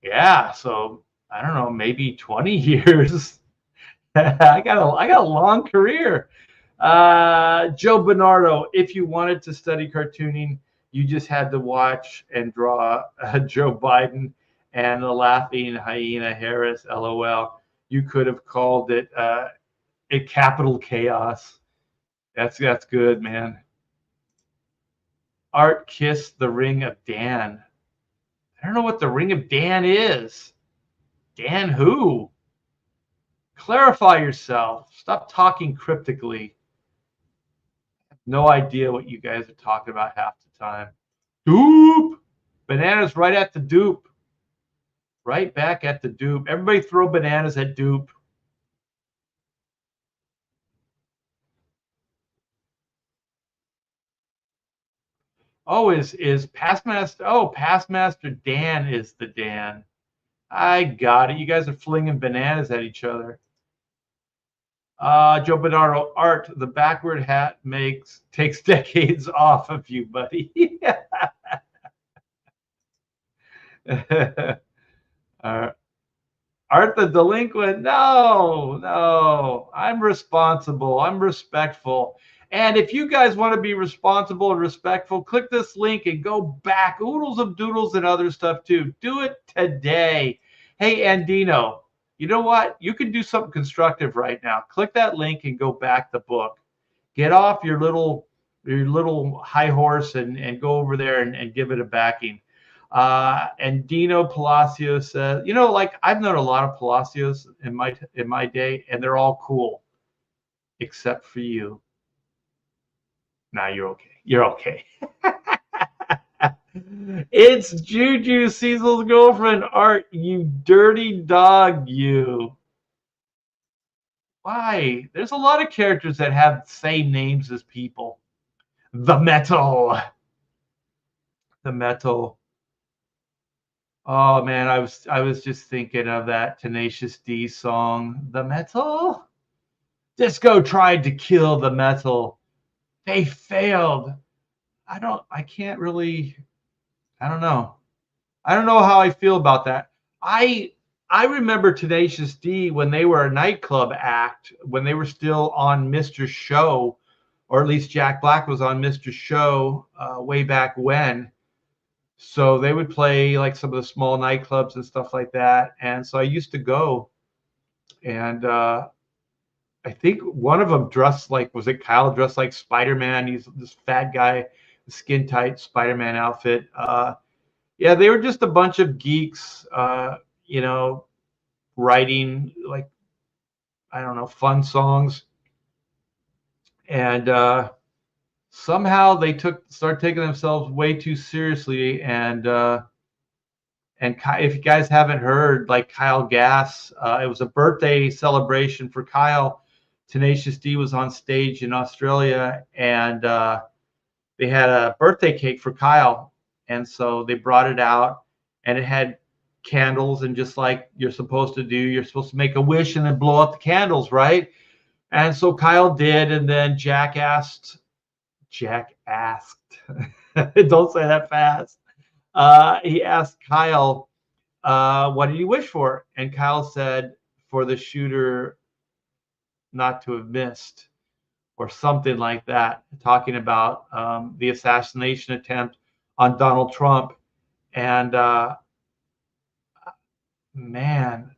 Yeah, so I don't know, maybe 20 years. I got a long career. Joe Bernardo, if you wanted to study cartooning, you just had to watch and draw Joe Biden and the laughing hyena Harris, LOL. You could have called it a capital chaos. That's good, man. Art kissed the ring of Dan. I don't know what the ring of Dan is. Dan who? Clarify yourself. Stop talking cryptically. No idea what you guys are talking about half the time. Dupe. Bananas right at the dupe. Right back at the dupe. Everybody throw bananas at dupe. Oh, is Pastmaster? Oh, Pastmaster Dan is the Dan. I got it. You guys are flinging bananas at each other. Joe Bernardo, Art, the backward hat takes decades off of you, buddy. Art the delinquent? No, no. I'm responsible. I'm respectful. And if you guys want to be responsible and respectful, click this link and go back. Oodles of doodles and other stuff too. Do it today. Hey, Andino, you know what? You can do something constructive right now. Click that link and go back the book. Get off your little high horse and go over there and give it a backing. And Dino Palacio says, you know, like I've known a lot of Palacios in my day, and they're all cool, except for you. Nah, you're okay. You're okay. It's Juju Cecil's girlfriend, Art. You dirty dog, you. Why? There's a lot of characters that have the same names as people. The Metal. The Metal. Oh man, I was just thinking of that Tenacious D song, The Metal. Disco tried to kill the metal. They failed. I can't really, I don't know. I don't know how I feel about that. I remember Tenacious D when they were a nightclub act, when they were still on Mr. Show, or at least Jack Black was on Mr. Show way back when. So they would play like some of the small nightclubs and stuff like that. And so I used to go, and I think one of them dressed like, was it Kyle dressed like Spider-Man? He's this fat guy, skin tight Spider-Man outfit. Yeah, they were just a bunch of geeks, you know, writing like, I don't know, fun songs. And somehow they started taking themselves way too seriously. And if you guys haven't heard, like Kyle Gass, it was a birthday celebration for Kyle. Tenacious D was on stage in Australia, and they had a birthday cake for Kyle. And so they brought it out, and it had candles, and just like you're supposed to do, you're supposed to make a wish and then blow out the candles, right? And so Kyle did, and then Jack asked, don't say that fast. He asked Kyle, what did you wish for? And Kyle said, for the shooter not to have missed, or something like that, talking about the assassination attempt on Donald Trump. And man,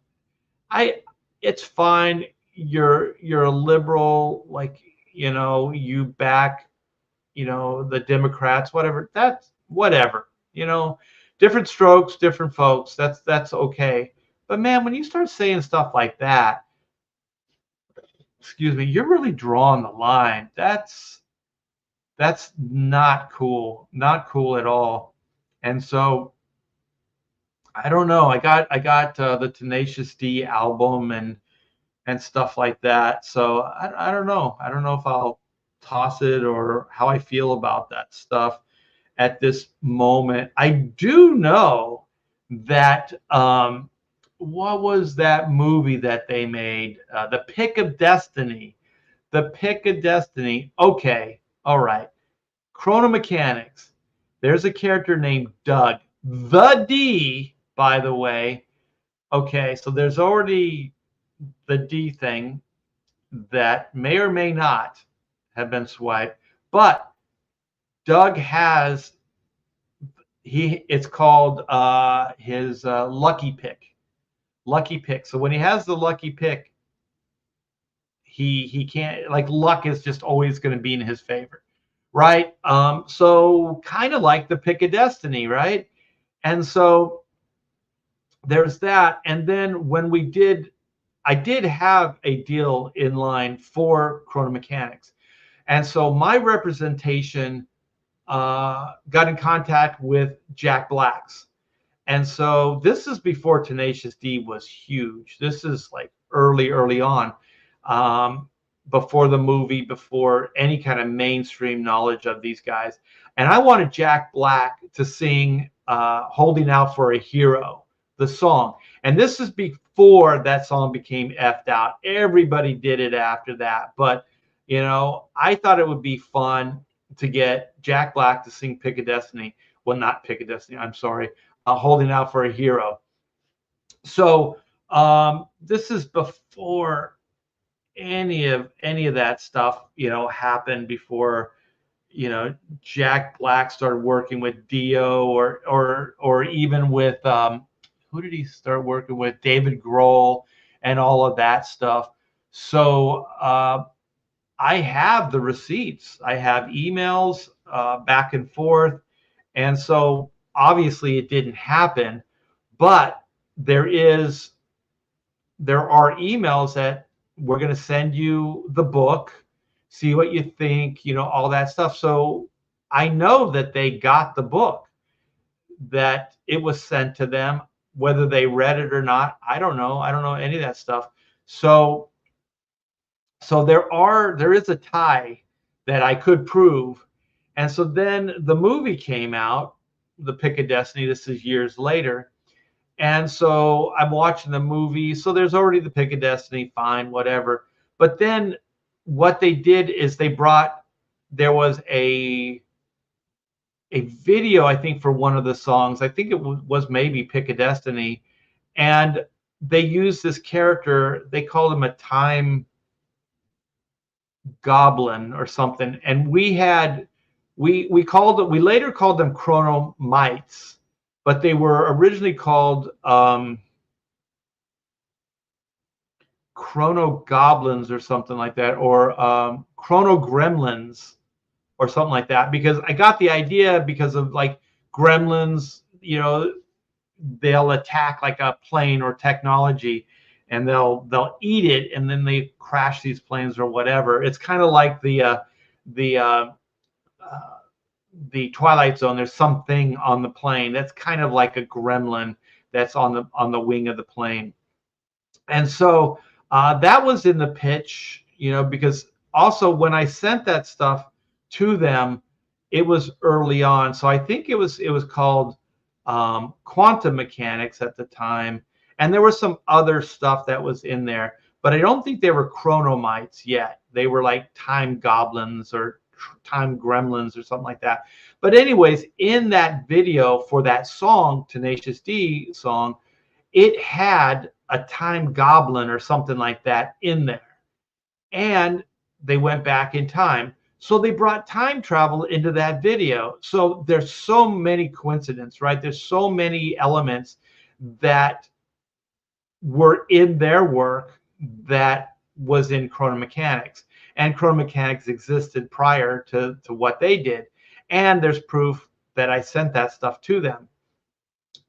it's fine. You're a liberal, like, you know, you back, you know, the Democrats, whatever. That's whatever, you know, different strokes, different folks. That's okay. But man, when you start saying stuff like that, excuse me, you're really drawing the line. That's not cool. Not cool at all. And so I don't know. I got the Tenacious D album and stuff like that. So I don't know. I don't know if I'll toss it or how I feel about that stuff at this moment. I do know that what was that movie that they made? The Pick of Destiny. The Pick of Destiny. Okay, all right. Chrono Mechanics. There's a character named Doug. The D, by the way. Okay, so there's already the D thing that may or may not. have been swiped. But Doug has it's called his lucky pick. Lucky pick. So when he has the lucky pick, he can't, like, luck is just always going to be in his favor, right? So kind of like the pick of destiny, right? And so there's that. And then when I did have a deal in line for Chrono Mechanics. And so my representation got in contact with Jack Black's. And so this is before Tenacious D was huge. This is like early on, before the movie, before any kind of mainstream knowledge of these guys. And I wanted Jack Black to sing Holding Out for a Hero, the song. And this is before that song became effed out. Everybody did it after that. But, you know, I thought it would be fun to get Jack Black to sing Pick of Destiny. Well, not Pick of Destiny, I'm sorry. Holding Out for a Hero. So this is before any of that stuff, you know, happened, before, you know, Jack Black started working with Dio, or even with who did he start working with? David Grohl and all of that stuff. So I have the receipts. I have emails back and forth. And so obviously it didn't happen, but there are emails that we're going to send you the book, see what you think, you know, all that stuff. So I know that they got the book, that it was sent to them. Whether they read it or not, I don't know. I don't know any of that stuff. So there is a tie that I could prove. And so then the movie came out, The Pick of Destiny. This is years later. And so I'm watching the movie. So there's already the Pick of Destiny, fine, whatever. But then what they did is there was a video, I think, for one of the songs. I think it was maybe Pick of Destiny. And they used this character. They called him a time goblin or something. And we later called them chronomites, but they were originally called chrono goblins or something like that, or chrono gremlins or something like that, because I got the idea because of, like, gremlins, you know, they'll attack like a plane or technology, and they'll eat it, and then they crash these planes or whatever. It's kind of like the Twilight Zone. There's something on the plane that's kind of like a gremlin that's on the wing of the plane. And so that was in the pitch, you know, because also when I sent that stuff to them, it was early on. So I think it was called quantum mechanics at the time. And there was some other stuff that was in there, but I don't think they were chronomites yet. They were like time goblins or time gremlins or something like that. But anyways, in that video for that song, Tenacious D song, it had a time goblin or something like that in there. And they went back in time. So they brought time travel into that video. So there's so many coincidences, right? There's so many elements that were in their work that was in Chrono Mechanics. And Chrono Mechanics existed prior to what they did. And there's proof that I sent that stuff to them.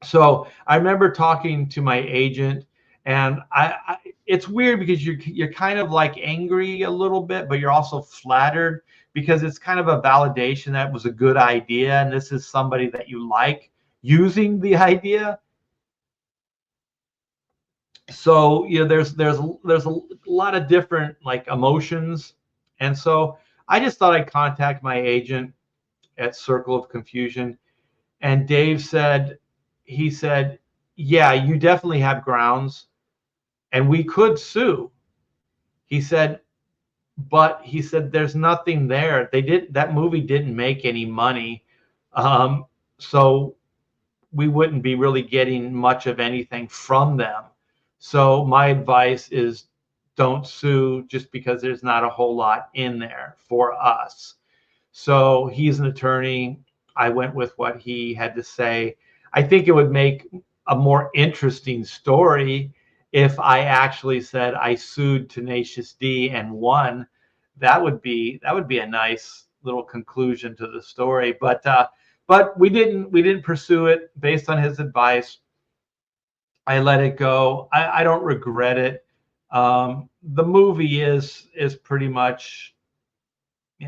So I remember talking to my agent, and it's weird because you're kind of like angry a little bit, but you're also flattered because it's kind of a validation that it was a good idea, and this is somebody that you like using the idea. So, you know, there's a lot of different, like, emotions. And so I just thought I'd contact my agent at Circle of Confusion. And Dave said, yeah, you definitely have grounds and we could sue. He said, but he said, there's nothing there. That movie didn't make any money. So we wouldn't be really getting much of anything from them. So my advice is don't sue just because there's not a whole lot in there for us. So he's an attorney. I went with what he had to say. I think it would make a more interesting story if I actually said I sued Tenacious D and won. That would be a nice little conclusion to the story. But we didn't pursue it based on his advice. I let it go. I don't regret it. The movie is pretty much.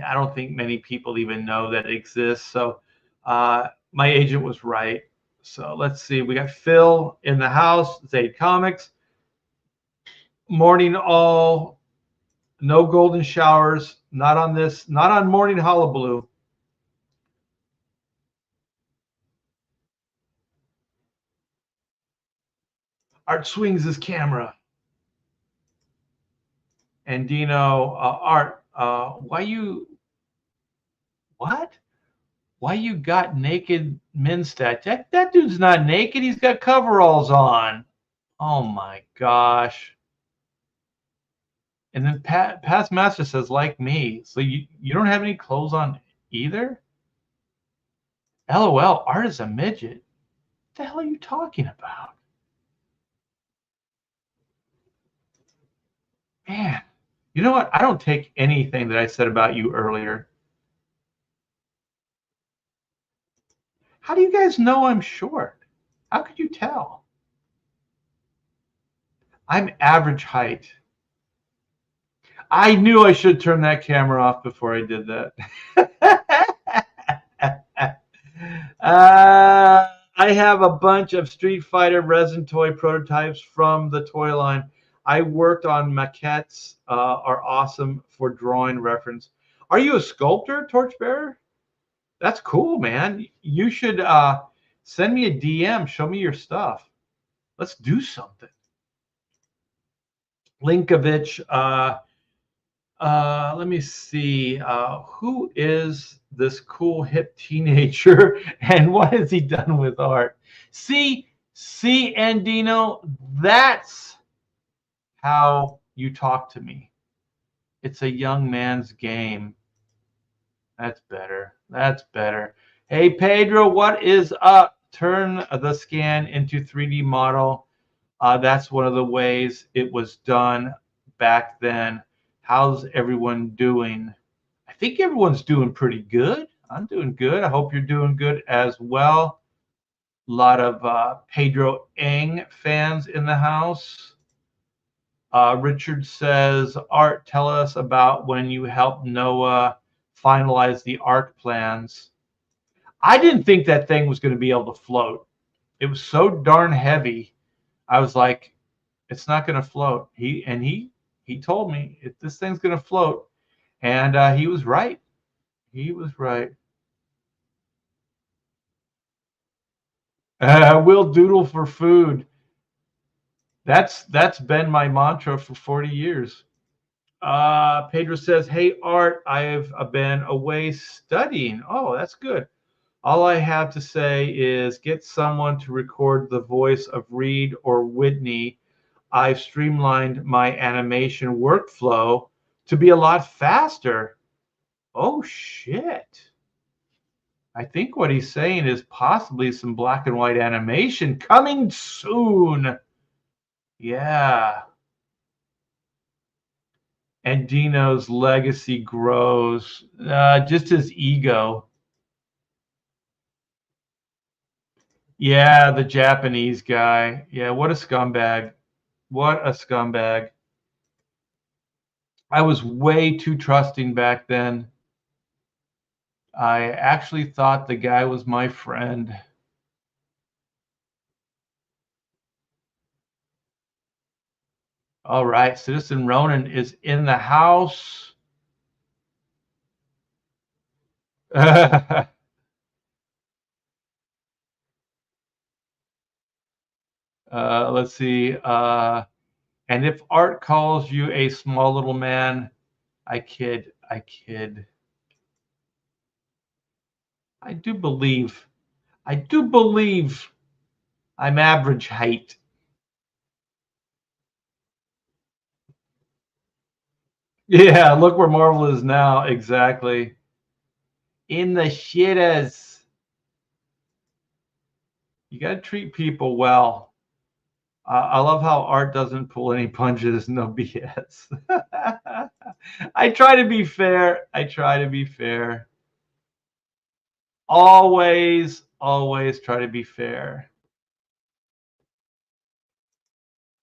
I don't think many people even know that it exists. So my agent was right. So let's see. We got Phil in the house. Zaid Comics. Morning all. No golden showers. Not on this. Not on Morning Hullaballoo. Art swings his camera. And Dino, Art, why you what? Why you got naked men stat? That dude's not naked. He's got coveralls on. Oh my gosh. And then Past Master says, like me. So you don't have any clothes on either? LOL, Art is a midget. What the hell are you talking about? Man, you know what? I don't take anything that I said about you earlier. How do you guys know I'm short? How could you tell? I'm average height. I knew I should turn that camera off before I did that. I have a bunch of Street Fighter resin toy prototypes from the toy line. I worked on maquettes, are awesome for drawing reference. Are you a sculptor, Torchbearer? That's cool, man. You should send me a DM. Show me your stuff. Let's do something. Linkovich, let me see. Who is this cool hip teenager, and what has he done with art? See, Andino, that's how you talk to me. It's a young man's game. That's better. That's better. Hey, Pedro, what is up? Turn the scan into 3D model. That's one of the ways it was done back then. How's everyone doing? I think everyone's doing pretty good. I'm doing good. I hope you're doing good as well. A lot of Pedro Eng fans in the house. Richard says, Art, tell us about when you helped Noah finalize the ARC plans. I didn't think that thing was going to be able to float. It was so darn heavy. I was like, it's not going to float. He told me this thing's going to float, and he was right. He was right. We'll doodle for food. That's been my mantra for 40 years. Pedro says, "Hey Art, I've been away studying. Oh, that's good. All I have to say is get someone to record the voice of Reed or Whitney. I've streamlined my animation workflow to be a lot faster." Oh shit. I think what he's saying is possibly some black and white animation coming soon. Yeah. And Dino's legacy grows. Just his ego. Yeah, the Japanese guy. Yeah, what a scumbag. What a scumbag. I was way too trusting back then. I actually thought the guy was my friend. All right, Citizen Ronan is in the house. Let's see. And if Art calls you a small little man, I kid. I kid. I do believe. I do believe I'm average height. Yeah, look where Marvel is now. Exactly. In the shittas. You got to treat people well. I love how art doesn't pull any punches, no BS. I try to be fair. I try to be fair. Always, always try to be fair.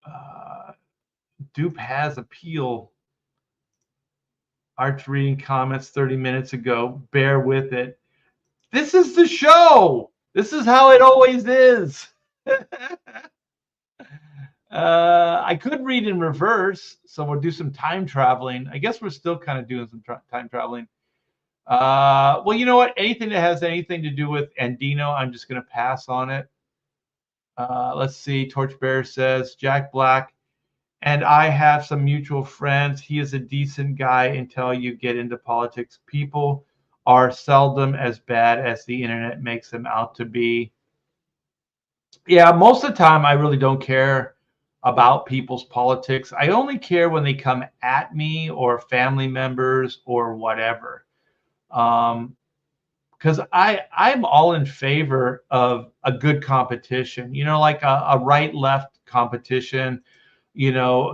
Uh, Dupe has appeal. Art's reading comments 30 minutes ago. Bear with it. This is the show. This is how it always is. I could read in reverse, so we'll do some time traveling. I guess we're still kind of doing some time traveling. Well, you know what? Anything that has anything to do with Andino, I'm just going to pass on it. Let's see. Torchbearer says Jack Black and I have some mutual friends. He is a decent guy until you get into politics. People are seldom as bad as the internet makes them out to be. Yeah, most of the time, I really don't care about people's politics. I only care when they come at me or family members or whatever. Because I'm all in favor of a good competition, like a right left competition,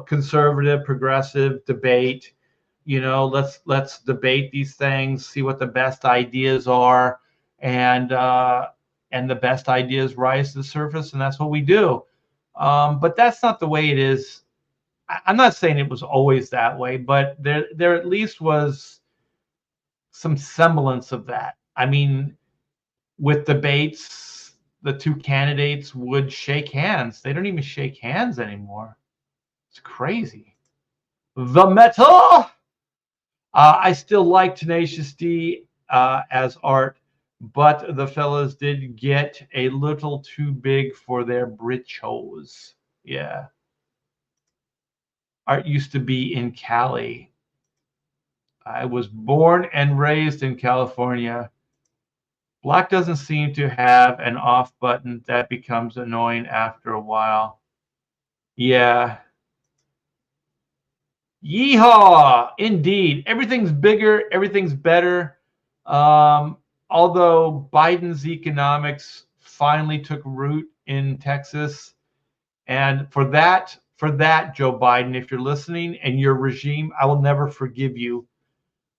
conservative progressive debate. Let's debate these things, see what the best ideas are, and the best ideas rise to the surface, and that's what we do. But that's not the way it is. I'm not saying it was always that way, but there at least was some semblance of that. I mean, with debates, the two candidates would shake hands. They don't even shake hands anymore. It's crazy. The metal. I still like Tenacious D as art, but the fellas did get a little too big for their britchos. Yeah. Art used to be in Cali. I was born and raised in California. Black doesn't seem to have an off button that becomes annoying after a while. Yeah. Yeehaw! Indeed. Everything's bigger, everything's better. Although Biden's economics finally took root in Texas. And for that, Joe Biden, if you're listening and your regime, I will never forgive you.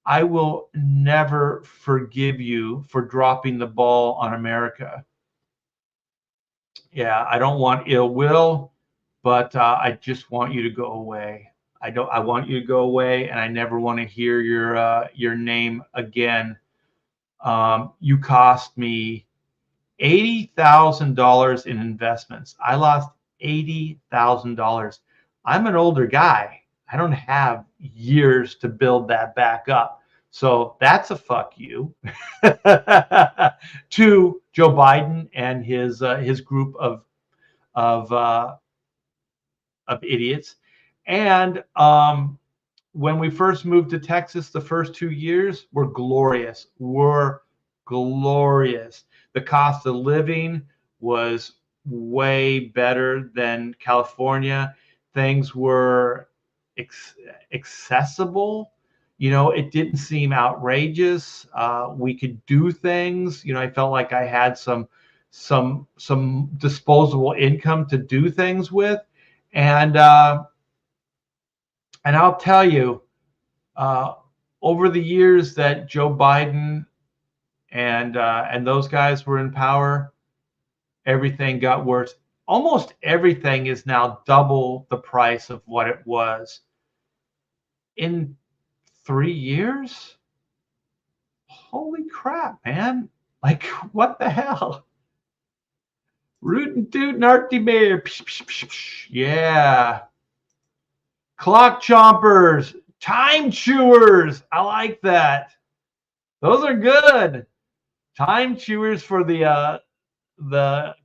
I will never forgive you for dropping the ball on America. Yeah, I don't want ill will, but I just want you to go away. I want you to go away, and I never want to hear your name again. You cost me $80,000 in investments. I lost $80,000. I'm an older guy. I don't have years to build that back up. So that's a fuck you to Joe Biden and his group of uh, of idiots. And when we first moved to Texas, the first 2 years were glorious. Were glorious. The cost of living was way better than California. Things were accessible. It didn't seem outrageous. We could do things. I felt like I had some disposable income to do things with, and I'll tell you, uh, over the years that Joe Biden and those guys were in power, everything got worse. Almost everything is now double the price of what it was in 3 years. Holy crap, man! Like, what the hell? Rootin' tootin' Artie Bear. Yeah. Clock chompers, time chewers. I like that. Those are good. Time chewers for the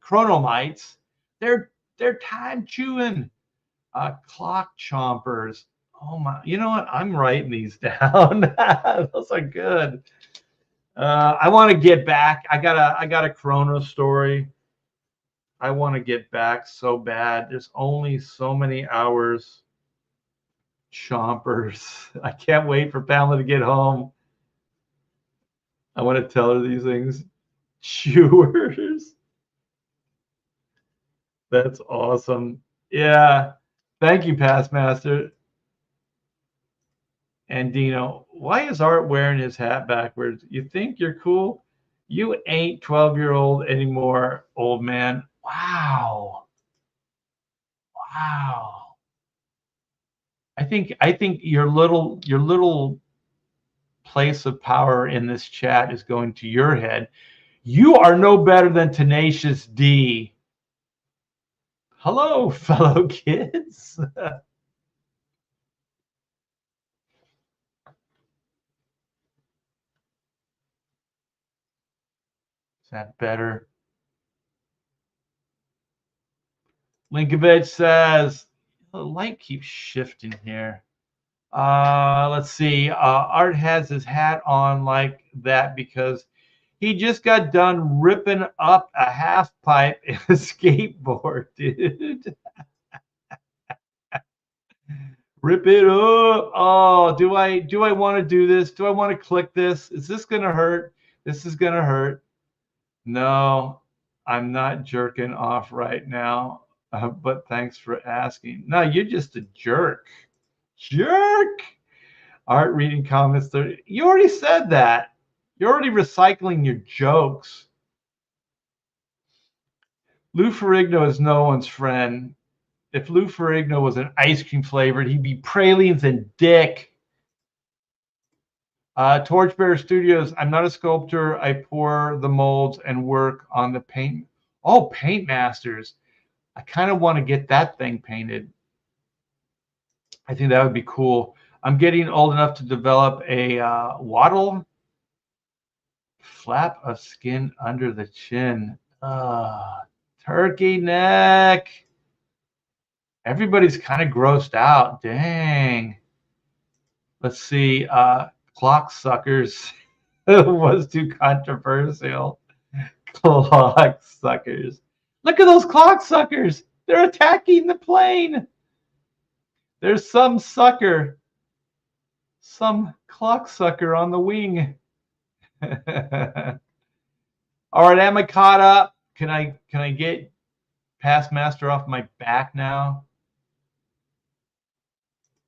chronomites. They're time chewing. Clock chompers. Oh my! You know what? I'm writing these down. Those are good. I want to get back. I got a chrono story. I want to get back so bad. There's only so many hours. Chompers. I can't wait for Pamela to get home. I want to tell her these things. Chewers. That's awesome. Yeah. Thank you, Past Master. And Dino, why is Art wearing his hat backwards? You think you're cool? You ain't 12-year-old anymore, old man. Wow. Wow. I think your little place of power in this chat is going to your head. You are no better than Tenacious D. Hello, fellow kids. Is that better? Linkovich says, the light keeps shifting here. Let's see. Art has his hat on like that because he just got done ripping up a half pipe in a skateboard, dude. Rip it up. Oh, do I want to do this? Do I want to click this? Is this gonna hurt? This is gonna hurt. No, I'm not jerking off right now. But thanks for asking. No, you're just a jerk. Jerk. Art reading comments. You already said that. You're already recycling your jokes. Lou Ferrigno is no one's friend. If Lou Ferrigno was an ice cream flavored, he'd be pralines and dick. Torchbearer Studios. I'm not a sculptor. I pour the molds and work on the paint. Oh, Paint Masters. I kind of want to get that thing painted. I think that would be cool. I'm getting old enough to develop a wattle flap of skin under the chin. Turkey neck. Everybody's kind of grossed out. Dang. Let's see. Clock suckers was too controversial. Clock suckers. Look at those clock suckers. They're attacking the plane. There's some sucker, some clock sucker on the wing. All right, am I caught up? Can I get Past Master off my back now?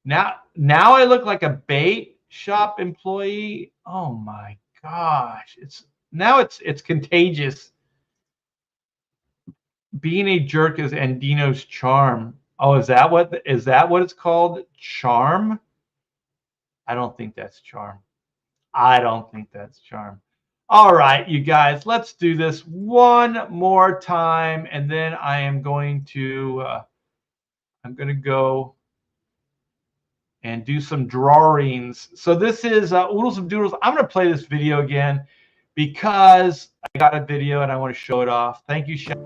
Now I look like a bait shop employee. Oh my gosh. It's contagious. Being a jerk is Andino's charm. Oh, is that what it's called? Charm? I don't think that's charm. I don't think that's charm. All right, you guys, let's do this one more time, and then I am going to go and do some drawings. So this is Oodles of Doodles. I'm going to play this video again because I got a video and I want to show it off. Thank you, Chef.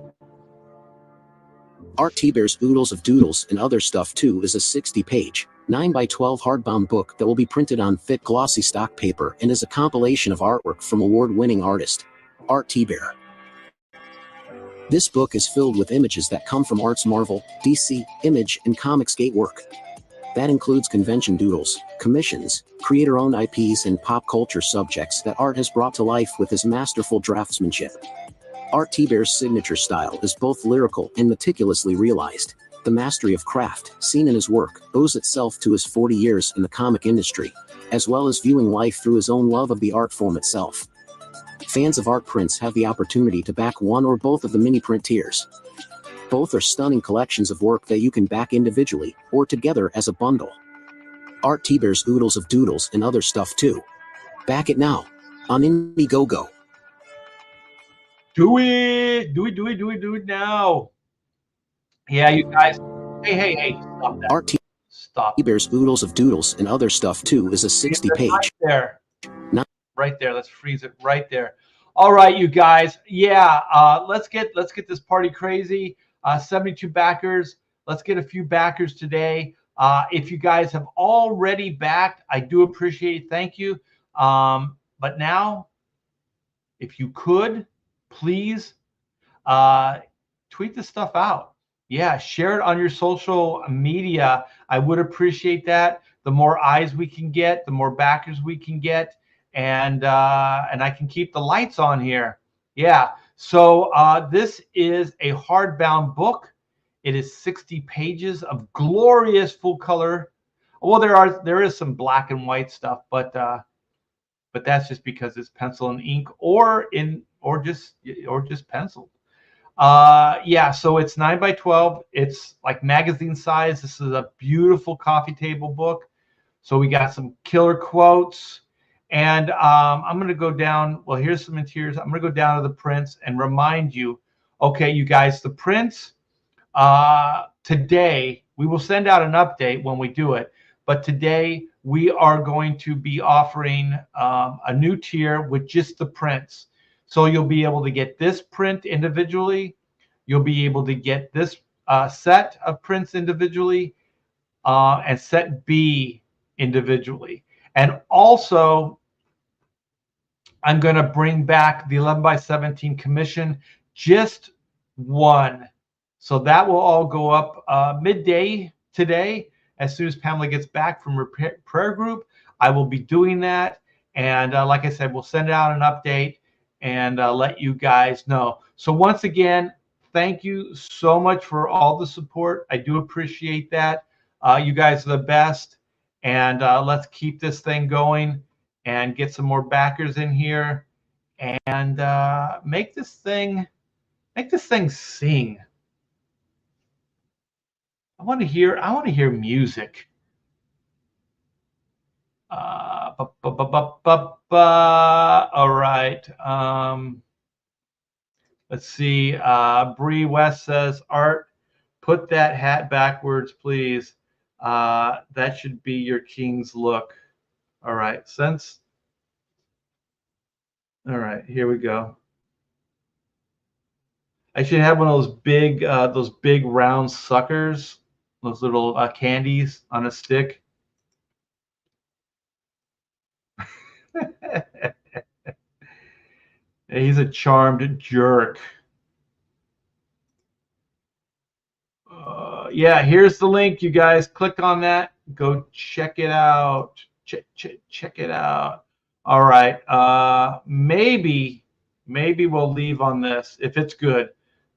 Art T-Bear's Oodles of Doodles and Other Stuff Too is a 60-page, 9x12 hardbound book that will be printed on thick glossy stock paper and is a compilation of artwork from award-winning artist, Art T-Bear. This book is filled with images that come from Art's Marvel, DC, Image, and Comicsgate work. That includes convention doodles, commissions, creator-owned IPs, and pop culture subjects that Art has brought to life with his masterful draftsmanship. Art T-Bear's signature style is both lyrical and meticulously realized. The mastery of craft, seen in his work, owes itself to his 40 years in the comic industry, as well as viewing life through his own love of the art form itself. Fans of art prints have the opportunity to back one or both of the mini print tiers. Both are stunning collections of work that you can back individually or together as a bundle. Art T-Bear's Oodles of Doodles and Other Stuff Too. Back it now on Indiegogo. Do it now. Yeah, you guys. Hey, stop that. Art Stop. T-Bear's Oodles of Doodles and Other Stuff Too is a 60-page. Right there. Let's freeze it right there. All right, you guys. Yeah, let's get this party crazy. 72 backers. Let's get a few backers today. If you guys have already backed, I do appreciate it. Thank you. But now, if you could, please tweet this stuff out. Yeah, share it on your social media. I would appreciate that. the more eyes we can get, the more backers we can get, and I can keep the lights on here. Yeah. So this is a hardbound book. It is 60 pages of glorious full color. Well, there is some black and white stuff, but that's just because it's pencil and ink, or just penciled. Yeah, so it's 9 by 12. It's like magazine size. This is a beautiful coffee table book. So we got some killer quotes. And I'm going to go down. Well, here's some interiors. I'm going to go down to the prints and remind you, okay, you guys, the prints today, we will send out an update when we do it. But today we are going to be offering a new tier with just the prints. So you'll be able to get this print individually. You'll be able to get this set of prints individually, and set B individually. And also, I'm going to bring back the 11 by 17 commission, just one. So that will all go up midday today. As soon as Pamela gets back from her prayer group, I will be doing that. And like I said, we'll send out an update and let you guys know. So once again, thank you so much for all the support. I do appreciate that. You guys are the best. And let's keep this thing going and get some more backers in here and make this thing sing. I want to hear music. All right. Let's see. Bree West says, Art, put that hat backwards, please. That should be your king's look. All right. All right, here we go. I should have one of those big round suckers, those little candies on a stick. He's a charmed jerk. Yeah, here's the link, you guys. Click on that. Go check it out. Check it out. All right. Maybe we'll leave on this if it's good.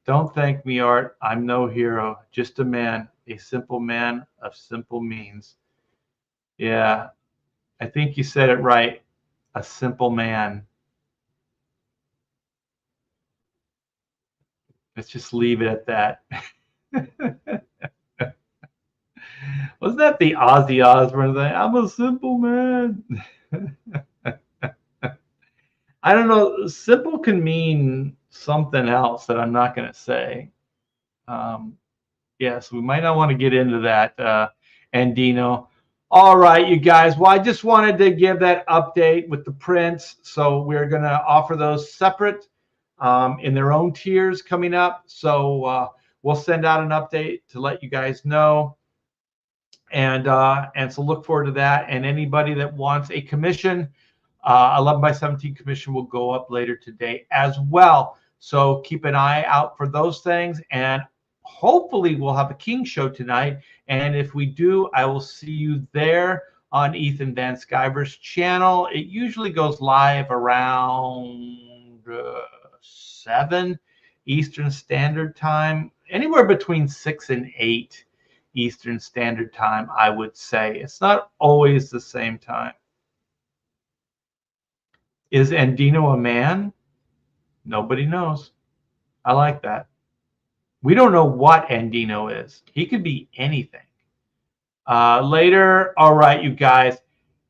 Don't thank me, Art. I'm no hero, just a man, a simple man of simple means. Yeah, I think you said it right. A simple man. Let's just leave it at that. Wasn't that the Ozzy Osbourne thing? I'm a simple man. I don't know. Simple can mean something else that I'm not going to say. Yes, we might not want to get into that, Andino. All right, you guys. Well, I just wanted to give that update with the prints. So we're going to offer those separate in their own tiers coming up. So we'll send out an update to let you guys know. And so look forward to that. And anybody that wants a commission, 11 by 17 commission will go up later today as well. So keep an eye out for those things. And hopefully we'll have a King show tonight. And if we do, I will see you there on Ethan Van Sciver's channel. It usually goes live around 7 Eastern Standard Time, anywhere between 6 and 8 Eastern Standard Time, I would say. It's not always the same time. Is Andino a man? Nobody knows. I like that. We don't know what Andino is. He could be anything. Later. All right, you guys.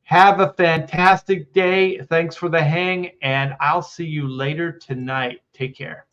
Have a fantastic day. Thanks for the hang, and I'll see you later tonight. Take care.